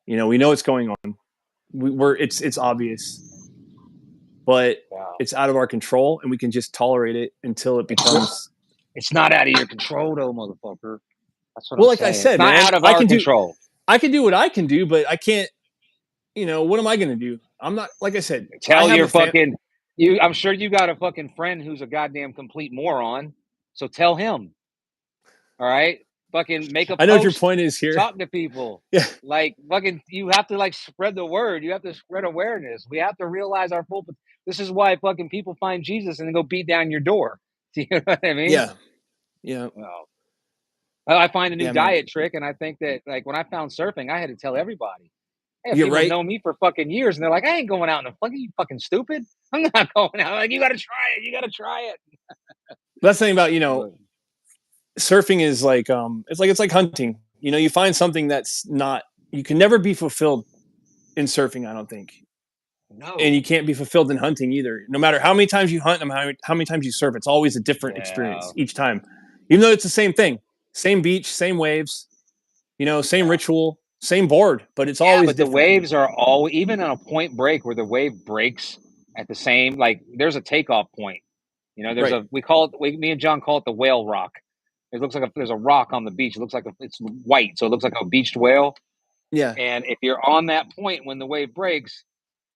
Speaker 2: We know what's going on. It's obvious, but it's out of our control, and we can just tolerate it until it becomes.
Speaker 1: It's not out of your control, though, motherfucker. That's what.
Speaker 2: Well, like I said, man,
Speaker 1: out of our control.
Speaker 2: I can do what I can do, but I can't. What am I going to do? I'm not, like I said.
Speaker 1: Tell your fucking. I'm sure you got a fucking friend who's a goddamn complete moron. So tell him. All right. Fucking make a post.
Speaker 2: I know what your point is here.
Speaker 1: Talk to people.
Speaker 2: Yeah.
Speaker 1: Like fucking you have to like spread the word. You have to spread awareness. We have to realize our full. This is why fucking people find Jesus and then go beat down your door. Do you know what I mean?
Speaker 2: Yeah. Yeah.
Speaker 1: Well, I find a new diet trick, and I think that like when I found surfing, I had to tell everybody. Hey, people know me for fucking years, and they're like, I ain't going out in the fucking. You fucking stupid. I'm not going out. Like, you got to try it. You got to try it.
Speaker 2: That's the thing about surfing is like it's like hunting. You find something that's not. You can never be fulfilled in surfing. I don't think.
Speaker 1: No.
Speaker 2: And you can't be fulfilled in hunting either. No matter how many times you hunt and how many times you surf, it's always a different experience each time. Even though it's the same thing, same beach, same waves, same ritual, same board, but it's always.
Speaker 1: But the waves are all even on a point break where the wave breaks at the same. Like there's a takeoff point. There's we call it. Me and John call it the whale rock. It looks like there's a rock on the beach. It looks like it's white, so it looks like a beached whale.
Speaker 2: Yeah.
Speaker 1: And if you're on that point when the wave breaks,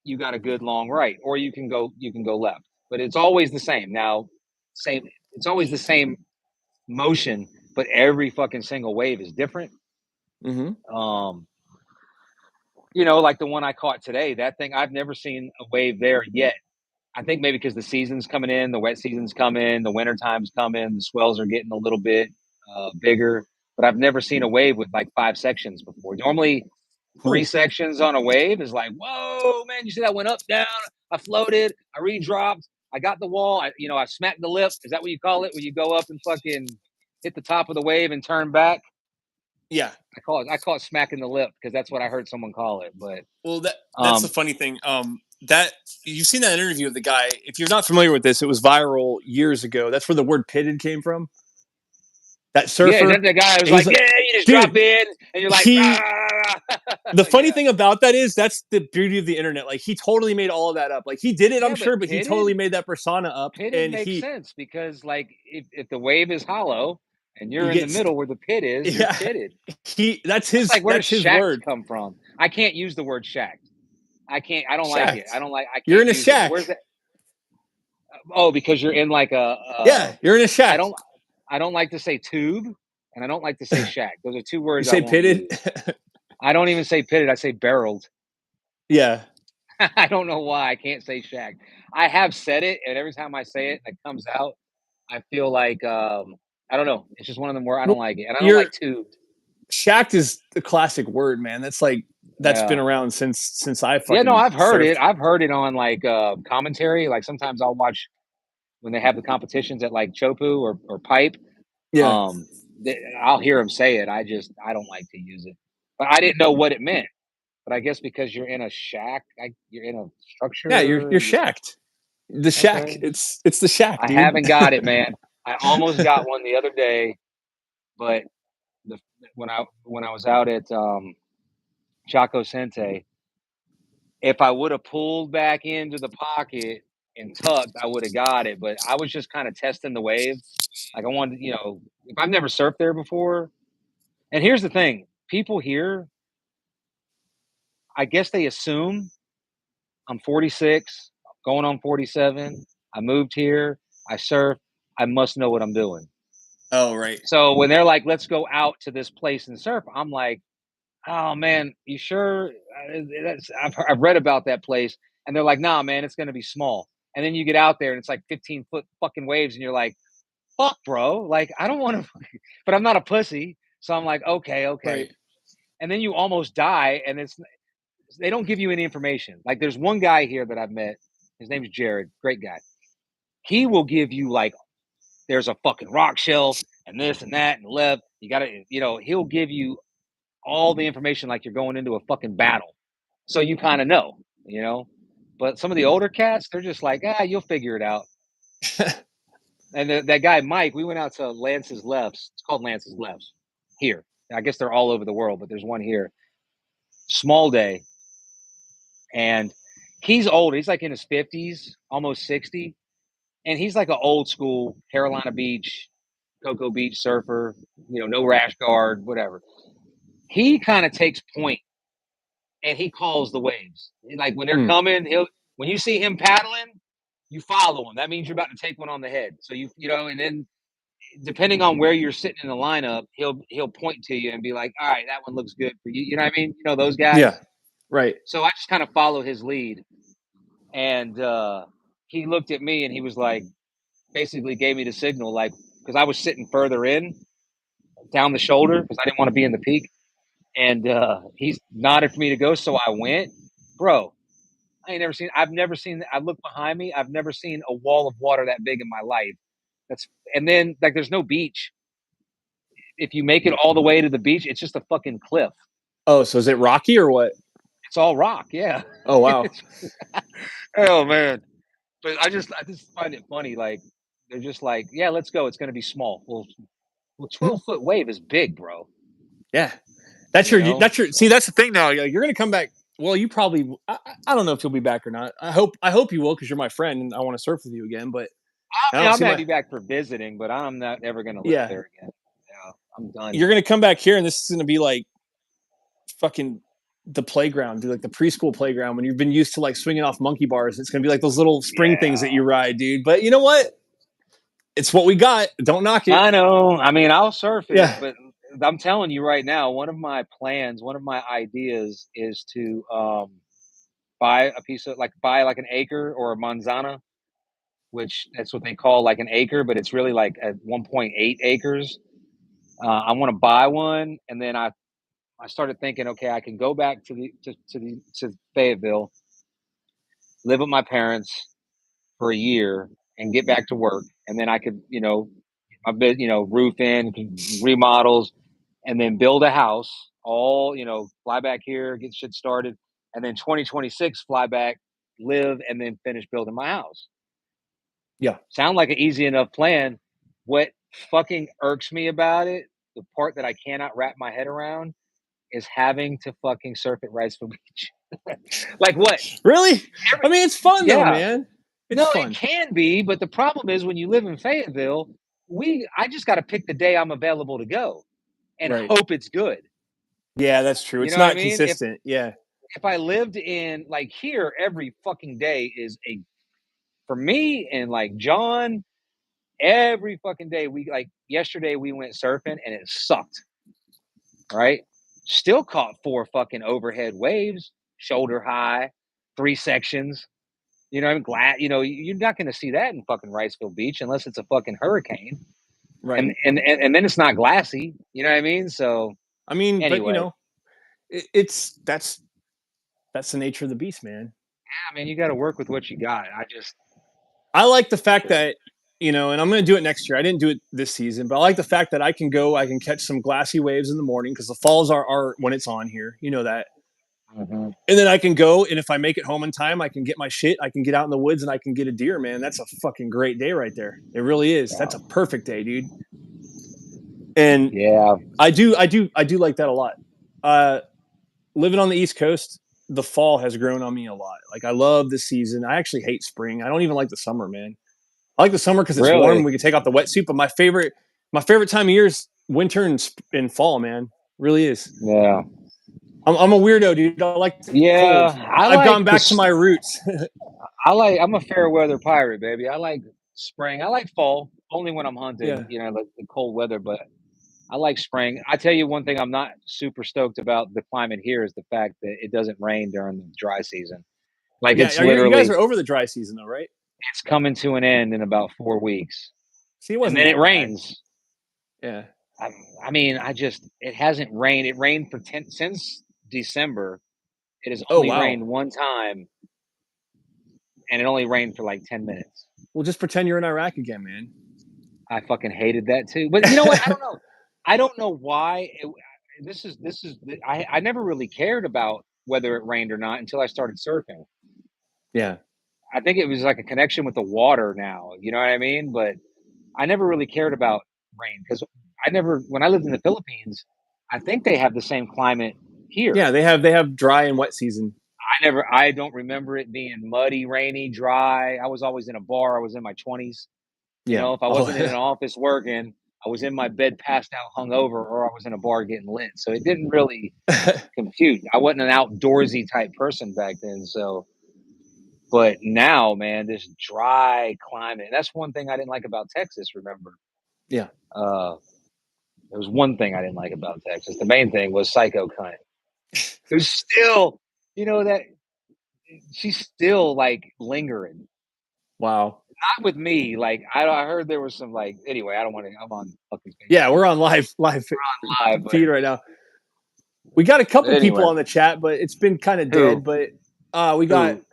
Speaker 1: you got a good long right, or you can go left. But it's always the same. Now, it's always the same motion, but every fucking single wave is different.
Speaker 2: Mm-hmm.
Speaker 1: Like the one I caught today. That thing, I've never seen a wave there yet. I think maybe because the season's coming in, the wet season's coming, the winter time's coming, the swells are getting a little bit bigger. But I've never seen a wave with like 5 sections before. Normally, 3 sections on a wave is like, whoa, man! You see that went up, down. I floated. I redropped. I got the wall. I smacked the lip. Is that what you call it? When you go up and fucking hit the top of the wave and turn back?
Speaker 2: Yeah,
Speaker 1: I call it smacking the lip because that's what I heard someone call it. But
Speaker 2: that's the funny thing. That you've seen that interview of the guy. If you're not familiar with this, it was viral years ago. That's where the word pitted came from. That surfer.
Speaker 1: Yeah, the guy was like, yeah, you just drop in, and you're like,
Speaker 2: The funny thing about that is that's the beauty of the internet. Like he totally made all of that up. Like he did it, I'm sure, but he totally made that persona up.
Speaker 1: Pitted makes sense because like if the wave is hollow and
Speaker 2: You
Speaker 1: you're in the
Speaker 2: get
Speaker 1: middle where the pit is. You're
Speaker 2: yeah.
Speaker 1: pitted.
Speaker 2: That's
Speaker 1: That's
Speaker 2: his
Speaker 1: like, where does shacked
Speaker 2: word.
Speaker 1: come from? I can't use the word shacked. I can't. I don't like it.
Speaker 2: Shacked.
Speaker 1: I don't like. I
Speaker 2: You're
Speaker 1: can't
Speaker 2: in a
Speaker 1: use it. Where's
Speaker 2: shack.
Speaker 1: that? Oh, because you're in like a.
Speaker 2: Yeah, you're in a
Speaker 1: I
Speaker 2: shack.
Speaker 1: don't. I don't like to say tube, and I don't like to say shack. Those are two
Speaker 2: You
Speaker 1: words I
Speaker 2: say
Speaker 1: won't
Speaker 2: pitted.
Speaker 1: use. I don't even say pitted. I say barreled.
Speaker 2: Yeah.
Speaker 1: I don't know why I can't say shack. I have said it, and every time I say it, and it comes out, I feel like I don't know. It's just one of them where I
Speaker 2: Well,
Speaker 1: don't like it, and I don't
Speaker 2: you're
Speaker 1: like tubed.
Speaker 2: shacked is the classic word, man. That's been
Speaker 1: Yeah.
Speaker 2: around since I
Speaker 1: Yeah, no,
Speaker 2: fucking
Speaker 1: I've heard it.
Speaker 2: surfed.
Speaker 1: I've heard it on like commentary. Like sometimes I'll watch when they have the competitions at like Chopu or Pipe.
Speaker 2: Yeah.
Speaker 1: Um, I'll hear them say it. I don't like to use it, but I didn't know what it meant. But I guess because you're in a shack, you're in a
Speaker 2: Yeah,
Speaker 1: structure.
Speaker 2: you're shacked. The shack.
Speaker 1: Okay,
Speaker 2: It's the shack,
Speaker 1: I
Speaker 2: dude.
Speaker 1: haven't got it, man. I almost got one the other day, but the when I was out at Chaco Sente, if I would have pulled back into the pocket and tucked, I would have got it. But I was just kind of testing the wave. Like I wanted, if I've never surfed there before. And here's the thing: people here, I guess they assume I'm 46, going on 47. I moved here. I surf. I must know what I'm doing.
Speaker 2: Oh, right.
Speaker 1: So when they're like, "Let's go out to this place and surf," I'm like, "Oh man, you sure?" I've read about that place, and they're like, "Nah, man, it's gonna be small." And then you get out there, and it's like 15-foot fucking waves, and you're like, "Fuck, bro! Like, I don't want to," but I'm not a pussy, so I'm like, "Okay, okay."
Speaker 2: Right.
Speaker 1: And then you almost die, and they don't give you any information. Like, there's one guy here that I've met. His name is Jared, great guy. He will give you like, there's a fucking rock shelf and this and that and left. You gotta, he'll give you all the information like you're going into a fucking battle. So you kind of know, you know. But some of the older cats, they're just like, you'll figure it out. And that guy Mike, we went out to Lance's Lefts. It's called Lance's Lefts here. I guess they're all over the world, but there's one here. Small day, and he's old. He's like in his 50s, almost 60, and he's like an old school Carolina Beach, Cocoa Beach surfer. No rash guard, whatever. He kind of takes point and he calls the waves. Like when they're
Speaker 2: Hmm.
Speaker 1: coming, when you see him paddling, you follow him. That means you're about to take one on the head. So and then depending on where you're sitting in the lineup, he'll point to you and be like, "All right, that one looks good for you." You know what I mean? Those
Speaker 2: Yeah.
Speaker 1: guys.
Speaker 2: Right.
Speaker 1: So I just kind of follow his lead, and he looked at me and he was like, basically gave me the signal, like because I was sitting further in down the shoulder because I didn't want to be in the peak, and he nodded for me to go, so I went, bro. I've never seen, I look behind me, I've never seen a wall of water that big in my life. And then, like, there's no beach. If you make it all the way to the beach, it's just a fucking cliff.
Speaker 2: Oh, so is it rocky or what?
Speaker 1: It's all rock, yeah.
Speaker 2: Oh, wow.
Speaker 1: Oh, man. But I just find it funny. Like, they're just like, yeah, let's go. It's going to be small. Well, 12-foot wave is big, bro.
Speaker 2: Yeah.
Speaker 1: You know?
Speaker 2: See, that's the thing now. You're going to come back. Well, you probably, I don't know if you'll be back or not. I hope you will because you're my friend and I want to surf with you again. But I
Speaker 1: I mean,
Speaker 2: don't
Speaker 1: I
Speaker 2: see
Speaker 1: might
Speaker 2: my,
Speaker 1: be back for visiting, but I'm not ever going to live
Speaker 2: yeah,
Speaker 1: there again. Yeah, I'm done.
Speaker 2: you're going to come back here and this is going to be like fucking the playground, dude, like the preschool playground when you've been used to like swinging off monkey bars. It's going to be like those little spring things
Speaker 1: Yeah.
Speaker 2: that you ride, dude. But you know what? It's what we got. Don't knock it.
Speaker 1: I know. I mean, I'll surf it,
Speaker 2: Yeah.
Speaker 1: but I'm telling you right now, one of my plans, one of my ideas is to buy like an acre or a manzana, which that's what they call like an acre, but it's really like at 1.8 acres. I want to buy one, and then I started thinking, okay, I can go back to Fayetteville, live with my parents for a year, and get back to work, and then I could, my bit, roof in, remodels, and then build a house. All fly back here, get shit started, and then 2026 fly back, live, and then finish building my house.
Speaker 2: Yeah.
Speaker 1: Sound like an easy enough plan. What fucking irks me about it, the part that I cannot wrap my head around, is having to fucking surf at Riceville Beach. Like what?
Speaker 2: Really?
Speaker 1: Every
Speaker 2: I mean, it's fun though,
Speaker 1: Yeah.
Speaker 2: man. It's
Speaker 1: No, it
Speaker 2: fun.
Speaker 1: can be, but the problem is when you live in Fayetteville, I just got to pick the day I'm available to go and
Speaker 2: Right.
Speaker 1: hope it's good.
Speaker 2: Yeah, that's true.
Speaker 1: You
Speaker 2: It's
Speaker 1: know what I
Speaker 2: not
Speaker 1: mean?
Speaker 2: consistent. Yeah.
Speaker 1: If I lived in like here, every fucking day is a for me and like John. Every fucking day we like yesterday we went surfing and it sucked. Right? Still caught 4 fucking overhead waves, shoulder high, 3 sections. You know, I'm glad. You know, you're not going to see that in fucking Riceville Beach unless it's a fucking hurricane,
Speaker 2: Right.
Speaker 1: and then it's not glassy. You know what I mean? So
Speaker 2: I mean, but
Speaker 1: anyway,
Speaker 2: it's that's the nature of the beast, man.
Speaker 1: I mean, you got to work with what you got. I just
Speaker 2: I like the fact that, and I'm going to do it next year. I didn't do it this season, but I like the fact that I can catch some glassy waves in the morning because the falls are when it's on here. You know that.
Speaker 1: Mhm.
Speaker 2: And then I can go, and if I make it home in time, I can get my shit. I can get out in the woods and I can get a deer, man. That's a fucking great day right there. It really is.
Speaker 1: Yeah.
Speaker 2: That's a perfect day, dude. And
Speaker 1: Yeah,
Speaker 2: I do like that a lot. Living on the East Coast, the fall has grown on me a lot. Like I love the season. I actually hate spring. I don't even like the summer, man. I like the summer because it's warm.
Speaker 1: really.
Speaker 2: We can take off the wetsuit. But my favorite time of year is winter and fall, man. Really is.
Speaker 1: Yeah,
Speaker 2: I'm a weirdo, dude. I like the cold.
Speaker 1: yeah. I
Speaker 2: I've gone
Speaker 1: like
Speaker 2: back to
Speaker 1: this.
Speaker 2: my roots.
Speaker 1: I'm a fair weather pirate, baby. I like spring. I like fall only when I'm hunting.
Speaker 2: Yeah.
Speaker 1: You know, like the cold weather, but I like spring. I tell you one thing I'm not super stoked about the climate here is the fact that it doesn't rain during the dry season. Like
Speaker 2: Yeah.
Speaker 1: it's
Speaker 2: You guys
Speaker 1: literally
Speaker 2: are over the dry season though, right?
Speaker 1: it's coming to an end in about 4 weeks.
Speaker 2: See, it
Speaker 1: And
Speaker 2: wasn't
Speaker 1: then it
Speaker 2: that bad.
Speaker 1: rains.
Speaker 2: Yeah.
Speaker 1: I, I mean, it hasn't rained. It rained for 10 since December. It has
Speaker 2: Oh
Speaker 1: only
Speaker 2: wow.
Speaker 1: rained one time and it only rained for like 10 minutes.
Speaker 2: Well, just pretend you're in Iraq again, man.
Speaker 1: I fucking hated that too. But you know what? I don't know. I don't know why. This is. I never really cared about whether it rained or not until I started surfing.
Speaker 2: Yeah.
Speaker 1: I think it was like a connection with the water now. You know what I mean? But I never really cared about rain because I never. When I lived in the Philippines, I think they have the same climate here.
Speaker 2: Yeah. They have dry and wet season.
Speaker 1: I don't remember it being muddy, rainy, dry. I was always in a bar. I was in my 20s. You
Speaker 2: Yeah.
Speaker 1: know, if I
Speaker 2: Oh.
Speaker 1: wasn't in an office working, I was in my bed passed out hungover, or I was in a bar getting lit. So it didn't really compute. I wasn't an outdoorsy type person back then. So, but now, man, this dry climate, that's one thing I didn't like about Texas, remember?
Speaker 2: Yeah.
Speaker 1: Uh, there was one thing I didn't like about Texas. The main thing was Psycho Cunt. Who's still, you know, that she's still like lingering.
Speaker 2: Wow.
Speaker 1: Not with me. Like I heard there was some like anyway. I don't want to. I'm on fucking
Speaker 2: Yeah,
Speaker 1: Facebook
Speaker 2: we're on live
Speaker 1: Live, but
Speaker 2: feed right now. We got a couple people
Speaker 1: anyway,
Speaker 2: on the chat, but it's been kind of dead.
Speaker 1: who
Speaker 2: But we got
Speaker 1: who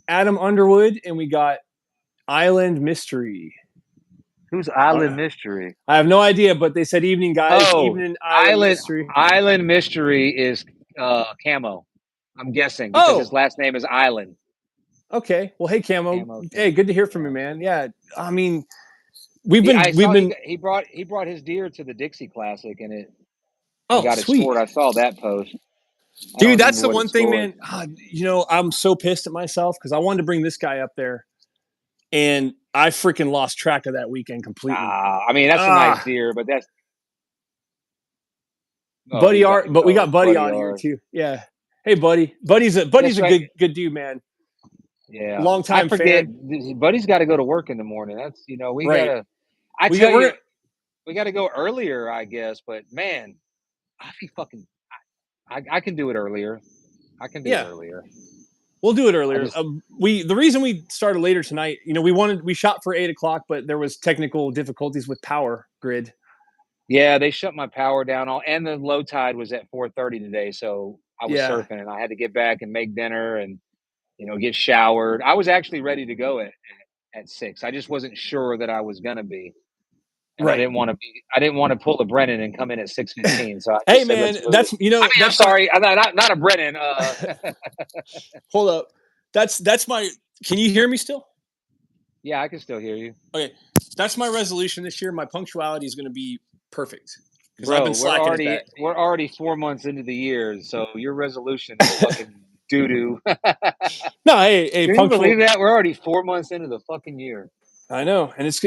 Speaker 2: Adam Underwood and we got Island Mystery.
Speaker 1: who's
Speaker 2: I
Speaker 1: Island Mystery?
Speaker 2: I have no idea, but they said evening, guys.
Speaker 1: Oh,
Speaker 2: Evening, Island
Speaker 1: Island
Speaker 2: Mystery.
Speaker 1: Island Mystery is Camo. I'm guessing because his
Speaker 2: Oh,
Speaker 1: last name is Island.
Speaker 2: okay. Well, hey, Camo.
Speaker 1: Camo.
Speaker 2: Hey, good to hear from
Speaker 1: Yeah.
Speaker 2: you, man. Yeah, I mean, we've
Speaker 1: I
Speaker 2: been
Speaker 1: saw he brought his deer to the Dixie Classic and he
Speaker 2: oh,
Speaker 1: got it
Speaker 2: sweet.
Speaker 1: scored. I saw that post. I don't
Speaker 2: Dude, that's
Speaker 1: remember
Speaker 2: the
Speaker 1: what it
Speaker 2: one thing,
Speaker 1: scored.
Speaker 2: man. I'm so pissed at myself because I wanted to bring this guy up there, and I freaking lost track of that weekend completely.
Speaker 1: I mean that's a nice deer, but that's
Speaker 2: Buddy Art, but we got Buddy
Speaker 1: Buddy
Speaker 2: on here
Speaker 1: R.
Speaker 2: too. Yeah. Hey, Buddy. Buddy's a
Speaker 1: That's right.
Speaker 2: good dude, man.
Speaker 1: Yeah,
Speaker 2: Long
Speaker 1: I
Speaker 2: time
Speaker 1: forget.
Speaker 2: fan.
Speaker 1: Buddy's got to go to work in the morning. That's we
Speaker 2: Right.
Speaker 1: gotta. I
Speaker 2: We
Speaker 1: tell
Speaker 2: got
Speaker 1: you,
Speaker 2: we're
Speaker 1: we got to go earlier, I guess. But man, I be fucking. I can do it earlier. I can do it
Speaker 2: yeah.
Speaker 1: earlier.
Speaker 2: We'll do it
Speaker 1: I
Speaker 2: earlier.
Speaker 1: just
Speaker 2: The reason we started later tonight, we shot for 8:00, but there was technical difficulties with power grid.
Speaker 1: yeah, they shut my power down. And the low tide was at 4:30 today, so I was
Speaker 2: Yeah.
Speaker 1: surfing and I had to get back and make dinner and get showered. I was actually ready to go at 6. I just wasn't sure that I was gonna be. And
Speaker 2: Right.
Speaker 1: I didn't want to pull a Brennan and come in at 6:15. So I
Speaker 2: Hey,
Speaker 1: just said,
Speaker 2: man,
Speaker 1: let's move it.
Speaker 2: that's
Speaker 1: I mean, I'm
Speaker 2: that's my
Speaker 1: sorry, not a Brennan.
Speaker 2: hold up. That's my. Can you hear me still?
Speaker 1: Yeah, I can still hear you.
Speaker 2: Okay, that's my resolution this year. My punctuality is going to be perfect because I've
Speaker 1: Bro,
Speaker 2: been slacking at that.
Speaker 1: we're already 4 months into the year, so your resolution is fucking doo doo.
Speaker 2: No, hey,
Speaker 1: Can you
Speaker 2: punctual.
Speaker 1: believe that? We're already 4 months into the fucking year.
Speaker 2: I know, and it's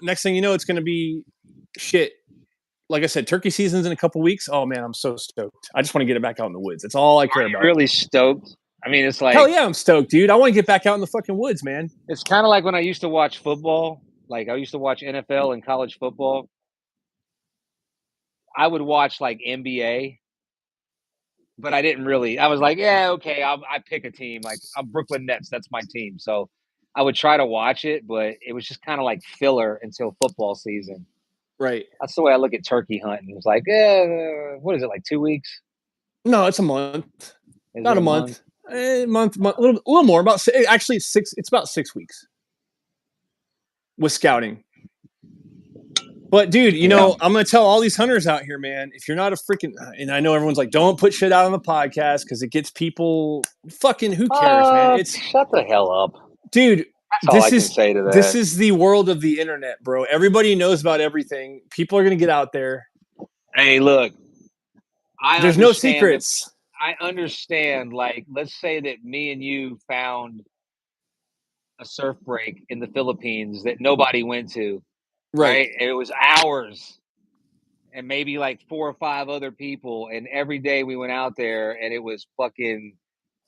Speaker 2: next thing you know, it's going to be shit. Like I said, turkey season's in a couple weeks. Oh man, I'm so stoked. I just want to get it back out in the woods. That's all I care
Speaker 1: Are you
Speaker 2: about.
Speaker 1: really stoked? I mean, it's
Speaker 2: Hell
Speaker 1: like
Speaker 2: yeah, I'm stoked, dude. I want to get back out in the fucking woods, man.
Speaker 1: it's kind of like when I used to watch football. Like I used to watch NFL and college football. I would watch like NBA, but I didn't really. I was like, yeah, okay, I pick a team. Like I'm Brooklyn Nets. That's my team. So I would try to watch it, but it was just kind of like filler until football season.
Speaker 2: Right.
Speaker 1: That's the way I look at turkey hunting. It's like, what is it, like 2 weeks?
Speaker 2: No, it's a month.
Speaker 1: Is it
Speaker 2: Not
Speaker 1: a
Speaker 2: a
Speaker 1: month?
Speaker 2: month. A little more. Actually 6. It's about 6 weeks with scouting. But dude,
Speaker 1: Yeah.
Speaker 2: I'm gonna tell all these hunters out here, man. If you're not a freaking, and I know everyone's like, don't put shit out on the podcast because it gets people fucking. Who cares, man? It's
Speaker 1: Shut the hell up.
Speaker 2: dude.
Speaker 1: That's all I
Speaker 2: This
Speaker 1: can
Speaker 2: is
Speaker 1: say to
Speaker 2: this
Speaker 1: that.
Speaker 2: is the world of the internet, bro. Everybody knows about everything. People are gonna get out there.
Speaker 1: Hey, look, I
Speaker 2: There's no
Speaker 1: understand that.
Speaker 2: secrets.
Speaker 1: I understand. Like, let's say that me and you found a surf break in the Philippines that nobody went to,
Speaker 2: Right.
Speaker 1: right? And it was ours and maybe like 4 or 5 other people. And every day we went out there and it was fucking.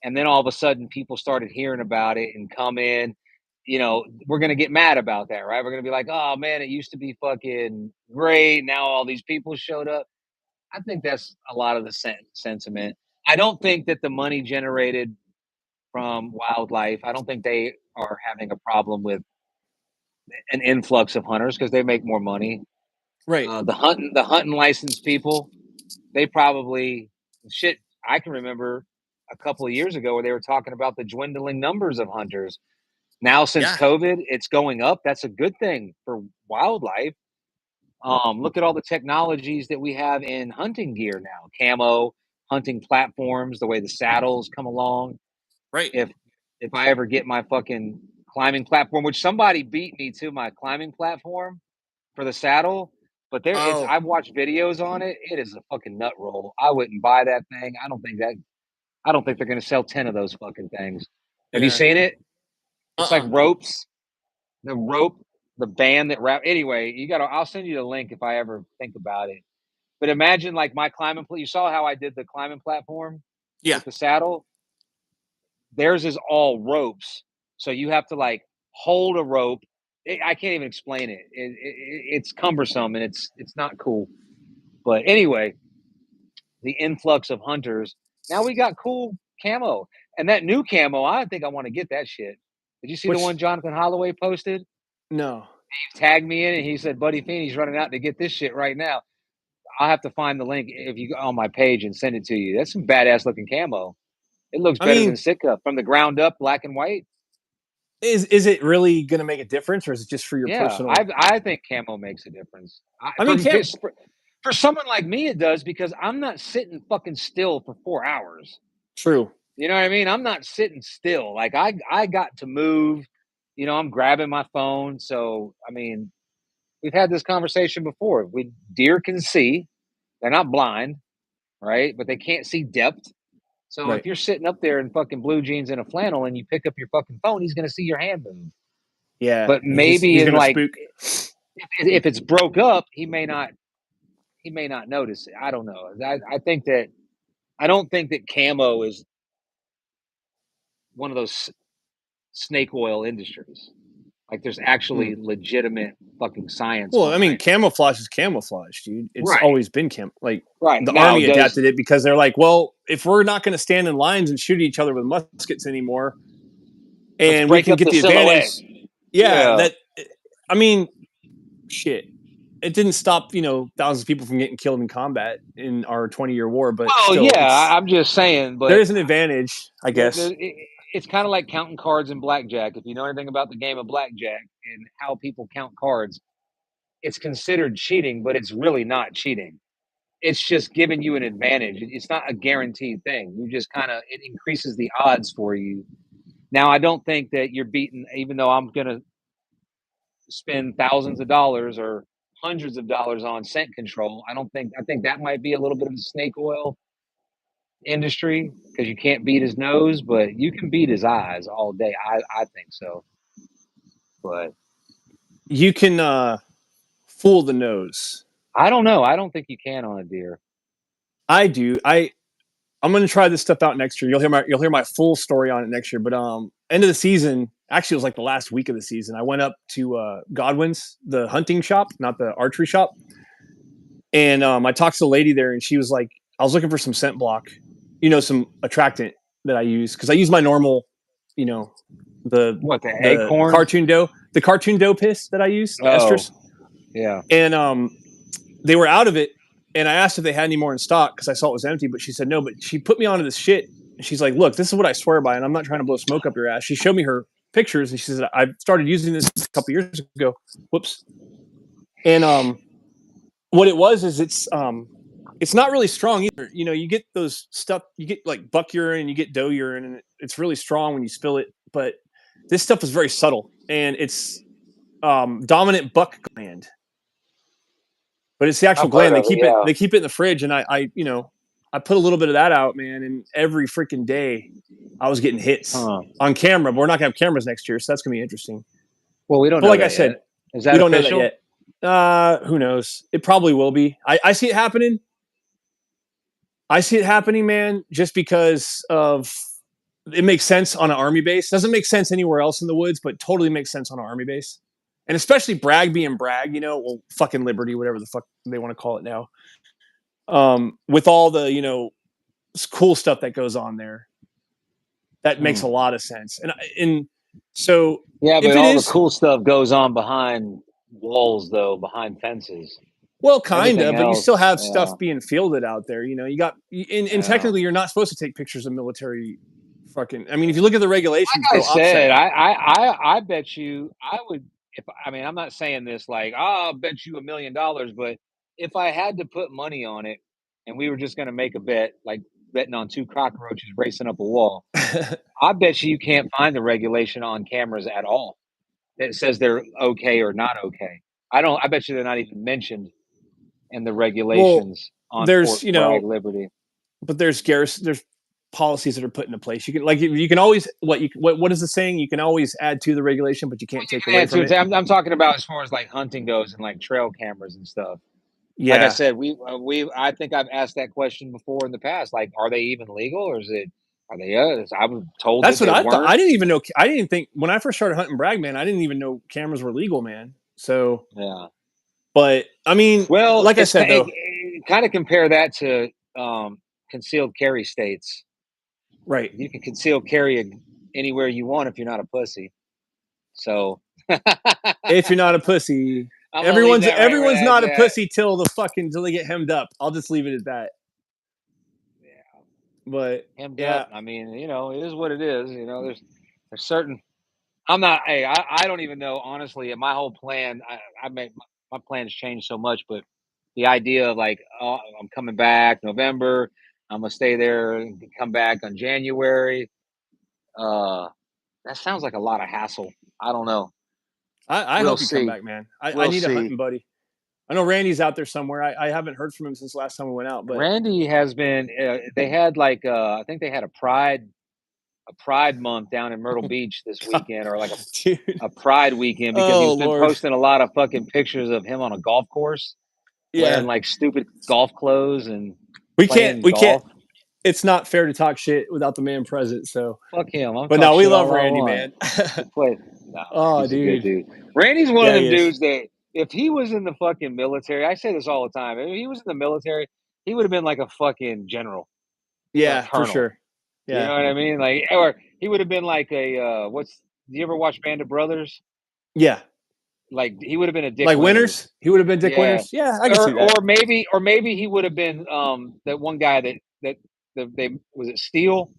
Speaker 1: And then all of a sudden people started hearing about it and come in. We're going to get mad about that, right? We're going to be like, oh man, it used to be fucking great. Now all these people showed up. I think that's a lot of the sentiment. I don't think that the money generated from wildlife, I don't think they are having a problem with an influx of hunters because they make more money.
Speaker 2: Right.
Speaker 1: The hunting license people, they probably shit. I can remember a couple of years ago where they were talking about the dwindling numbers of hunters. Now, since
Speaker 2: Yeah.
Speaker 1: COVID, it's going up. That's a good thing for wildlife. Look at all the technologies that we have in hunting gear now, camo, hunting platforms, the way the saddles come along.
Speaker 2: Right.
Speaker 1: If if I ever get my fucking climbing platform, which somebody beat me to my climbing platform for the saddle, but
Speaker 2: Oh
Speaker 1: I've watched videos on it. It is a fucking nut roll. I wouldn't buy that thing. I don't think they're gonna sell 10 of those fucking things. Have you
Speaker 2: yeah.
Speaker 1: seen it? It's like
Speaker 2: Uh-uh.
Speaker 1: ropes. The rope, the band that wrap. Anyway, I'll send you the link if I ever think about it. But imagine like my climbing. You saw how I did the climbing platform
Speaker 2: Yeah.
Speaker 1: with the saddle. Theirs is all ropes, so you have to like hold a rope. I can't even explain it. It's cumbersome and it's not cool. But anyway, the influx of hunters. Now we got cool camo, and that new camo. I think I want to get that shit. Did you see the
Speaker 2: Which
Speaker 1: one Jonathan Holloway posted?
Speaker 2: no.
Speaker 1: He tagged me in, and he said, "Buddy Feeney's running out to get this shit right now." I'll have to find the link if you go on my page and send it to you. That's some badass looking camo. It looks
Speaker 2: I
Speaker 1: better than
Speaker 2: mean,
Speaker 1: Sitka from the ground up, black and white.
Speaker 2: is it really going to make a difference, or is it just for your
Speaker 1: Yeah,
Speaker 2: personal?
Speaker 1: I think camo makes a difference.
Speaker 2: I mean,
Speaker 1: For someone like me, it does because I'm not sitting fucking still for 4 hours.
Speaker 2: true.
Speaker 1: You know what I mean? I'm not sitting still. Like I got to move. I'm grabbing my phone. So I mean, we've had this conversation before. Deer can see; they're not blind, right? But they can't see depth. So if
Speaker 2: Right.
Speaker 1: you're sitting up there in fucking blue jeans and a flannel and you pick up your fucking phone, he's gonna see your hand move.
Speaker 2: Yeah.
Speaker 1: But maybe
Speaker 2: He's
Speaker 1: in
Speaker 2: going to
Speaker 1: like
Speaker 2: spook.
Speaker 1: if it's broke up, he may not notice it. I don't know. I think that I don't think that camo is one of those snake oil industries. Like there's
Speaker 2: Hmm.
Speaker 1: actually legitimate fucking science
Speaker 2: Well, I mean,
Speaker 1: behind it.
Speaker 2: camouflage is camouflage, dude. It's
Speaker 1: Right.
Speaker 2: always been Like
Speaker 1: Right.
Speaker 2: the
Speaker 1: Now
Speaker 2: army
Speaker 1: does
Speaker 2: adapted it because they're like, well, if we're not going to stand in lines and shoot each other with muskets anymore,
Speaker 1: let's
Speaker 2: and we
Speaker 1: break
Speaker 2: can
Speaker 1: up
Speaker 2: get
Speaker 1: the
Speaker 2: the
Speaker 1: silhouette.
Speaker 2: advantage, yeah,
Speaker 1: Yeah.
Speaker 2: I mean, shit. It didn't stop, thousands of people from getting killed in combat in our 20-year war, but
Speaker 1: Well,
Speaker 2: still,
Speaker 1: yeah, I'm just saying,
Speaker 2: there
Speaker 1: but
Speaker 2: is an advantage, I guess.
Speaker 1: it's kind of like counting cards in blackjack. If you know anything about the game of blackjack and how people count cards, it's considered cheating, but it's really not cheating. It's just giving you an advantage. It's not a guaranteed thing. You just it increases the odds for you. Now, I don't think that you're beating, even though I'm going to spend thousands of dollars or hundreds of dollars on scent control. I think that might be a little bit of a snake oil industry because you can't beat his nose, but you can beat his eyes all day. I think so. But
Speaker 2: you can fool the nose.
Speaker 1: I don't know. I don't think you can on a deer.
Speaker 2: I do. I'm gonna try this stuff out next year. You'll hear my full story on it next year. But end of the season, actually, it was like the last week of the season. I went up to Godwin's, the hunting shop, not the archery shop, and I talked to the lady there, and she was like, I was looking for some scent block, some attractant that I use because I use my normal, the
Speaker 1: the acorn
Speaker 2: the cartoon doe piss that I use, the
Speaker 1: Oh,
Speaker 2: estrus,
Speaker 1: yeah.
Speaker 2: and they were out of it. And I asked if they had any more in stock because I saw it was empty, but she said no. But she put me onto this shit. And she's like, look, this is what I swear by, and I'm not trying to blow smoke up your ass. She showed me her pictures, and she said, I started using this a couple years ago. Whoops. And what it was is it's not really strong either. You get those stuff, you get like buck urine, and you get doe urine, and it's really strong when you spill it. But this stuff is very subtle, and it's dominant buck gland. But it's the actual gland. They keep it. They keep it in the fridge, and I put a little bit of that out, man. And every freaking day, I was getting hits on camera. But we're not gonna have cameras next year, so that's gonna be interesting.
Speaker 1: Well, we don't. But know like I said,
Speaker 2: is that we don't official? Know that yet. Who knows? It probably will be. I see it happening. I see it happening, man. Just because of it makes sense on an army base. Doesn't make sense anywhere else in the woods, but totally makes sense on an army base. And especially Bragg being Bragg, well, fucking Liberty, whatever the fuck they want to call it now. With all the, cool stuff that goes on there, that makes a lot of sense. And so
Speaker 1: yeah, but all the cool stuff goes on behind walls, though, behind fences.
Speaker 2: Well, kind of, but you still have stuff being fielded out there. You got, and technically, you're not supposed to take pictures of military. Fucking, I mean, if you look at the regulations,
Speaker 1: like I said, I bet you I would. I'm not saying this like, I'll bet you $1 million, but if I had to put money on it and we were just going to make a bet, like betting on 2 cockroaches racing up a wall, I bet you can't find the regulation on cameras at all that says they're okay or not okay. I bet you they're not even mentioned in the regulations on
Speaker 2: there's,
Speaker 1: Fort Bragg, Liberty.
Speaker 2: But there's policies that are put into place. You can always what is the saying? You can always add to the regulation, but you can't take away from it.
Speaker 1: I'm talking about as far as like hunting goes and like trail cameras and stuff. Yeah. Like I said, I think I've asked that question before in the past. Like, are they even legal, or are they? I was told
Speaker 2: that's what I thought. I didn't even know. I didn't think when I first started hunting Bragg, man. I didn't even know cameras were legal, man. So
Speaker 1: yeah.
Speaker 2: But I mean, well, like I said, though,
Speaker 1: kind of compare that to concealed carry states.
Speaker 2: Right.
Speaker 1: You can conceal carry anywhere you want if you're not a pussy. So
Speaker 2: if you're not a pussy, everyone's not a pussy till they get hemmed up. I'll just leave it at that.
Speaker 1: Yeah.
Speaker 2: But
Speaker 1: hemmed up. I mean, it is what it is. There's certain. I'm not. Hey, I don't even know honestly. My whole plan. I made my plans changed so much, but the idea of like, oh, I'm coming back November. I'm gonna stay there and come back on January. That sounds like a lot of hassle. I don't know.
Speaker 2: I hope you come back, man. I need a hunting buddy. I know Randy's out there somewhere. I haven't heard from him since last time we went out. But
Speaker 1: Randy has been. They had like I think they had a Pride month down in Myrtle Beach this weekend, or like a Pride weekend, because he's been posting a lot of fucking pictures of him on a golf course, wearing like stupid golf clothes and. We can't.
Speaker 2: It's not fair to talk shit without the man present. So
Speaker 1: fuck him.
Speaker 2: But no, we love Randy, man.
Speaker 1: No, he's a good dude. Randy's one of them dudes that if he was in the fucking military, I say this all the time. If he was in the military, he would have been like a fucking general.
Speaker 2: Yeah, for sure.
Speaker 1: Yeah. You know what I mean? Like, or he would have been like a do you ever watch Band of Brothers?
Speaker 2: Yeah.
Speaker 1: Like he would have been a Dick
Speaker 2: like Winters. He would have been Dick Winters. Yeah, I can see that.
Speaker 1: Or maybe he would have been that one guy that they was it Steele.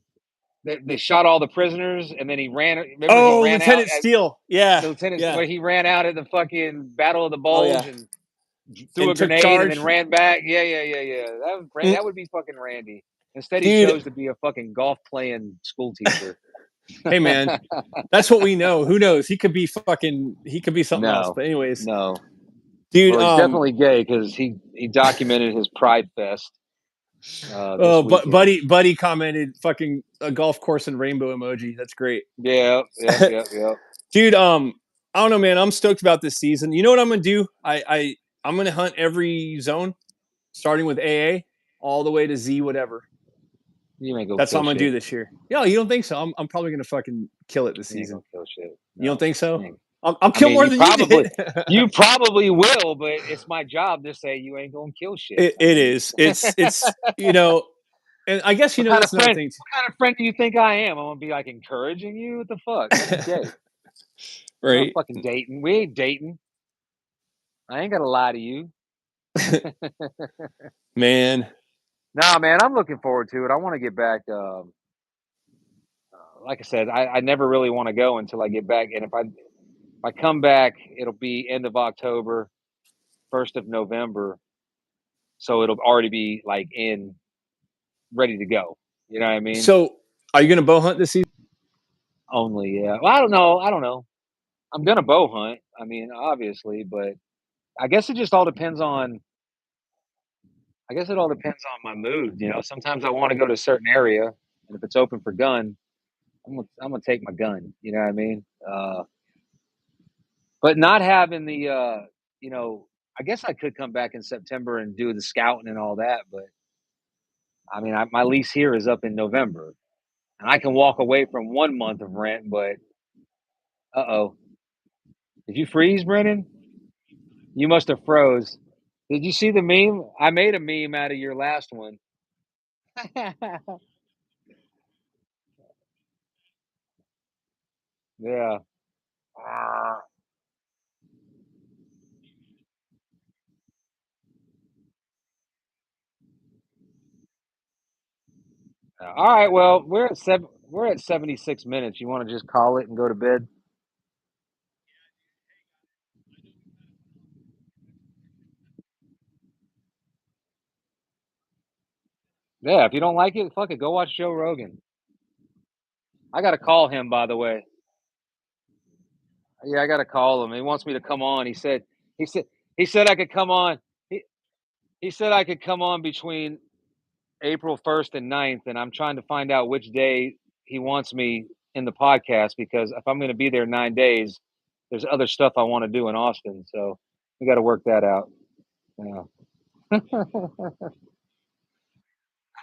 Speaker 1: They shot all the prisoners and then he ran.
Speaker 2: Lieutenant Steele. Yeah,
Speaker 1: Lieutenant. Where he ran out at the fucking Battle of the Bulge and threw a grenade and then ran back. Yeah. That would be fucking Randy. Instead, he chose to be a fucking golf playing school teacher.
Speaker 2: Hey man, that's what we know. Who knows? He could be something else. But anyways,
Speaker 1: no,
Speaker 2: dude,
Speaker 1: well, he's definitely gay because he documented his Pride Fest.
Speaker 2: But buddy commented fucking a golf course and rainbow emoji. That's great.
Speaker 1: Yeah.
Speaker 2: Dude, I don't know, man. I'm stoked about this season. You know what I'm gonna do? I'm gonna hunt every zone, starting with AA all the way to Z whatever.
Speaker 1: You ain't gonna
Speaker 2: That's what
Speaker 1: kill
Speaker 2: I'm gonna do
Speaker 1: shit.
Speaker 2: this year. No, you don't think so? I'm probably gonna fucking kill it this
Speaker 1: You ain't
Speaker 2: season.
Speaker 1: gonna kill shit.
Speaker 2: You don't
Speaker 1: No.
Speaker 2: think
Speaker 1: You
Speaker 2: so?
Speaker 1: ain't.
Speaker 2: I'll
Speaker 1: I
Speaker 2: kill
Speaker 1: mean,
Speaker 2: more than you did.
Speaker 1: you probably will, but it's my job to say you ain't gonna kill shit.
Speaker 2: It,
Speaker 1: I
Speaker 2: it
Speaker 1: mean,
Speaker 2: is. It's you know, and I guess you know that's another thing.
Speaker 1: what kind of friend do you think I am? I'm gonna be like encouraging you? What the fuck? That'd be gay. I'm not
Speaker 2: Right,
Speaker 1: fucking dating. We ain't dating. I ain't gotta lie to you.
Speaker 2: man.
Speaker 1: Nah, man, I'm looking forward to it. I want to get back. Like I said, I never really want to go until I get back. And if I come back, it'll be end of October, 1st of November. So it'll already be like in ready to go. You know what I mean?
Speaker 2: So, are you gonna bow hunt this season?
Speaker 1: Only, yeah. Well, I don't know. I don't know. I'm gonna bow hunt. I mean, obviously, but I guess it just all depends on. I guess it all depends on my mood. You know, sometimes I want to go to a certain area, and if it's open for gun, I'm gonna take my gun. You know what I mean? But not having the, you know, I guess I could come back in September and do the scouting and all that. But I mean, my lease here is up in November, and I can walk away from 1 month of rent. But oh, did you freeze, Brennan? You must have froze. Did you see the meme? I made a meme out of your last one. Yeah. Ah. All right. Well, we're at 7. We're at 76 minutes. You want to just call it and go to bed? Yeah. If you don't like it, fuck it. Go watch Joe Rogan. I got to call him, by the way. Yeah, I got to call him. He wants me to come on. He said, he said I could come on. He, he said I could come on between April 1st and 9th, and I'm trying to find out which day he wants me in the podcast because if I'm going to be there 9 days, there's other stuff I want to do in Austin. So we got to work that out. Yeah.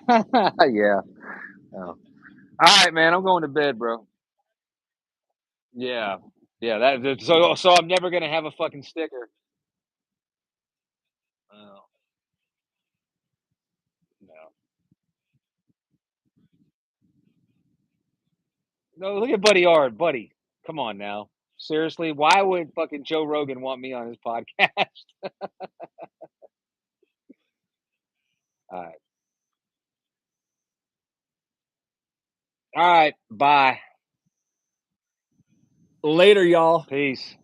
Speaker 1: Yeah. Oh. All right, man. I'm going to bed, bro. Yeah. Yeah. So I'm never gonna have a fucking sticker. Oh, no. No, look at Buddy Ard. Buddy, come on now. Seriously, why would fucking Joe Rogan want me on his podcast? All right. All right. Bye.
Speaker 2: Later, y'all.
Speaker 1: Peace.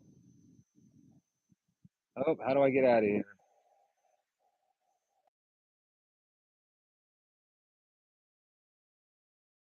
Speaker 1: Oh, how do I get out of here?